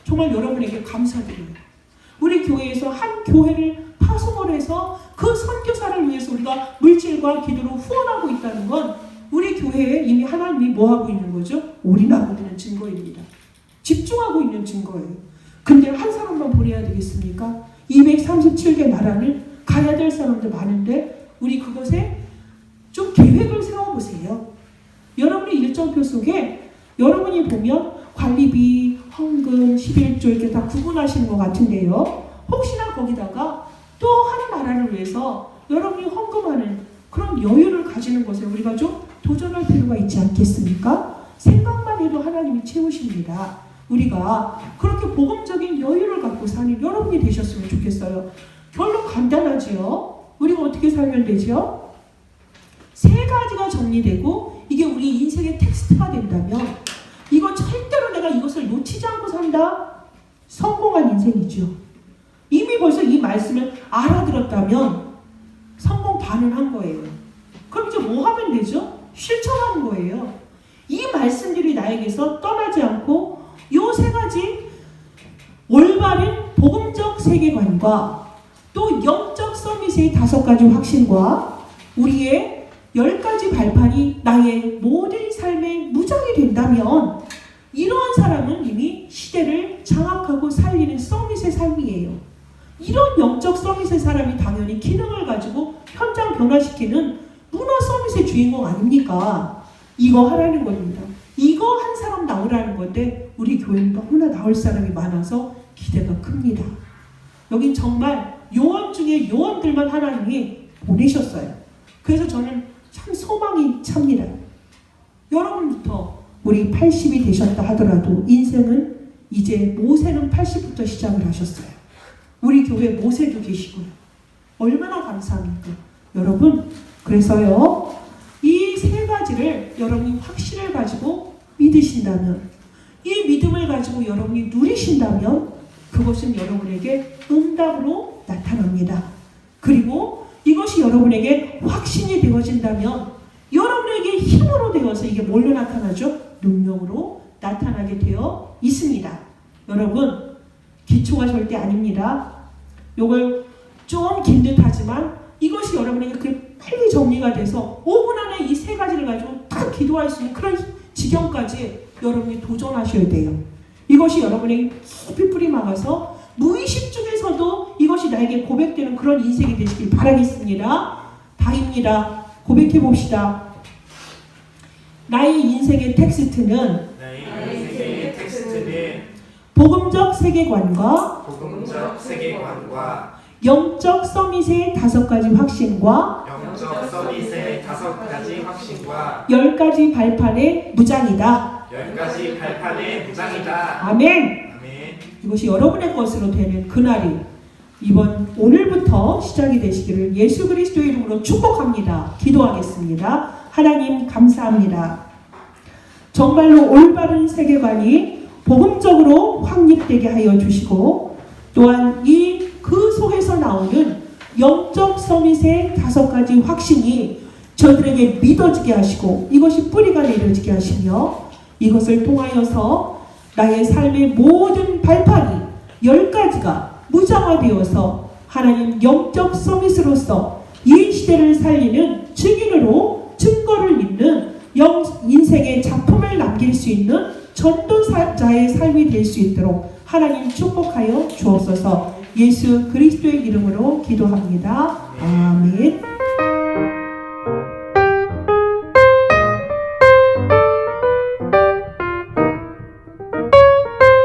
A: 정말 여러분에게 감사드려요. 우리 교회에서 한 교회를 파송을 해서 그 선교사를 위해서 우리가 물질과 기도로 후원하고 있다는 건 우리 교회에 이미 하나님이 뭐하고 있는 거죠? 올인하고 있는 증거입니다. 집중하고 있는 증거예요. 근데 한 사람만 보내야 되겠습니까? 237개 나라를 가야 될 사람들 많은데 우리 그것에 좀 계획을 세워보세요. 여러분의 일정표 속에 여러분이 보면 관리비, 헌금, 11조 이렇게 다 구분하시는 것 같은데요. 혹시나 거기다가 또 한 나라를 위해서 여러분이 헌금하는 그런 여유를 가지는 것에 우리가 좀 도전할 필요가 있지 않겠습니까? 생각만 해도 하나님이 채우십니다. 우리가 그렇게 복음적인 여유를 갖고 사는 여러분이 되셨으면 좋겠어요. 결론 간단하지요. 우리가 어떻게 살면 되죠? 세 가지가 정리되고 이게 우리 인생의 텍스트가 된다면 이건 절대로 내가 이것을 놓치지 않고 산다. 성공한 인생이죠. 이미 벌써 이 말씀을 알아들었다면 성공 반은 한 거예요. 그럼 이제 뭐 하면 되죠? 실천하는 거예요. 이 말씀들이 나에게서 떠나지 않고 이 세 가지 올바른 복음적 세계관과 또 영적 서밋의 5가지 확신과 우리의 10가지 발판이 나의 모든 삶의 무장이 된다면 이러한 사람은 이미 시대를 장악하고 살리는 서밋의 삶이에요. 이런 영적 서밋의 사람이 당연히 기능을 가지고 현장 변화시키는 문화 서밋의 주인공 아닙니까? 이거 하라는 겁니다. 이거 한 사람 나오라는 건데 우리 교회는 너무나 나올 사람이 많아서 기대가 큽니다. 여긴 정말 요원 중에 요원들만 하나님이 보내셨어요. 그래서 저는 참 소망이 찹니다. 여러분부터 우리 80이 되셨다 하더라도 인생은 이제 모세는 80부터 시작을 하셨어요. 우리 교회 모세도 계시고요. 얼마나 감사합니까? 여러분, 그래서요. 이 세 가지를 여러분이 확신을 가지고 믿으신다면 이 믿음을 가지고 여러분이 누리신다면 그것은 여러분에게 응답으로 나타납니다. 그리고 이것이 여러분에게 확신이 되어진다면 여러분에게 힘으로 되어서 이게 뭘로 나타나죠? 능력으로 나타나게 되어 있습니다. 여러분, 기초가 절대 아닙니다. 요걸 좀 긴 듯 하지만 이것이 여러분에게 그렇게 빨리 정리가 돼서 5분 안에 이 세 가지를 가지고 딱 기도할 수 있는 그런 지경까지 여러분이 도전하셔야 돼요. 이것이 여러분에게 깊이 뿌리 막아서 무의식 중에서도 이것이 나에게 고백되는 그런 인생이 되시길 바라겠습니다. 다입니다. 고백해 봅시다. 나의 인생의 텍스트는 복음적 세계관과 영적 서밋의 5가지 확신과 10가지 발판의 무장이다. 아멘. 이것이 여러분의 것으로 되는 그날이 오늘부터 시작이 되시기를 예수 그리스도의 이름으로 축복합니다. 기도하겠습니다. 하나님 감사합니다. 정말로 올바른 세계관이 복음적으로 확립되게 하여 주시고 또한 그 속에서 나오는 영적 서밋의 5가지 확신이 저들에게 믿어지게 하시고 이것이 뿌리가 내려지게 하시며 이것을 통하여서 나의 삶의 모든 발판이 10가지가 무장화되어서 하나님 영적 서밋으로서 이 시대를 살리는 증인으로 증거를 믿는 인생의 작품을 남길 수 있는 전도자의 삶이 될 수 있도록 하나님 축복하여 주옵소서. 예수 그리스도의 이름으로 기도합니다. 아멘.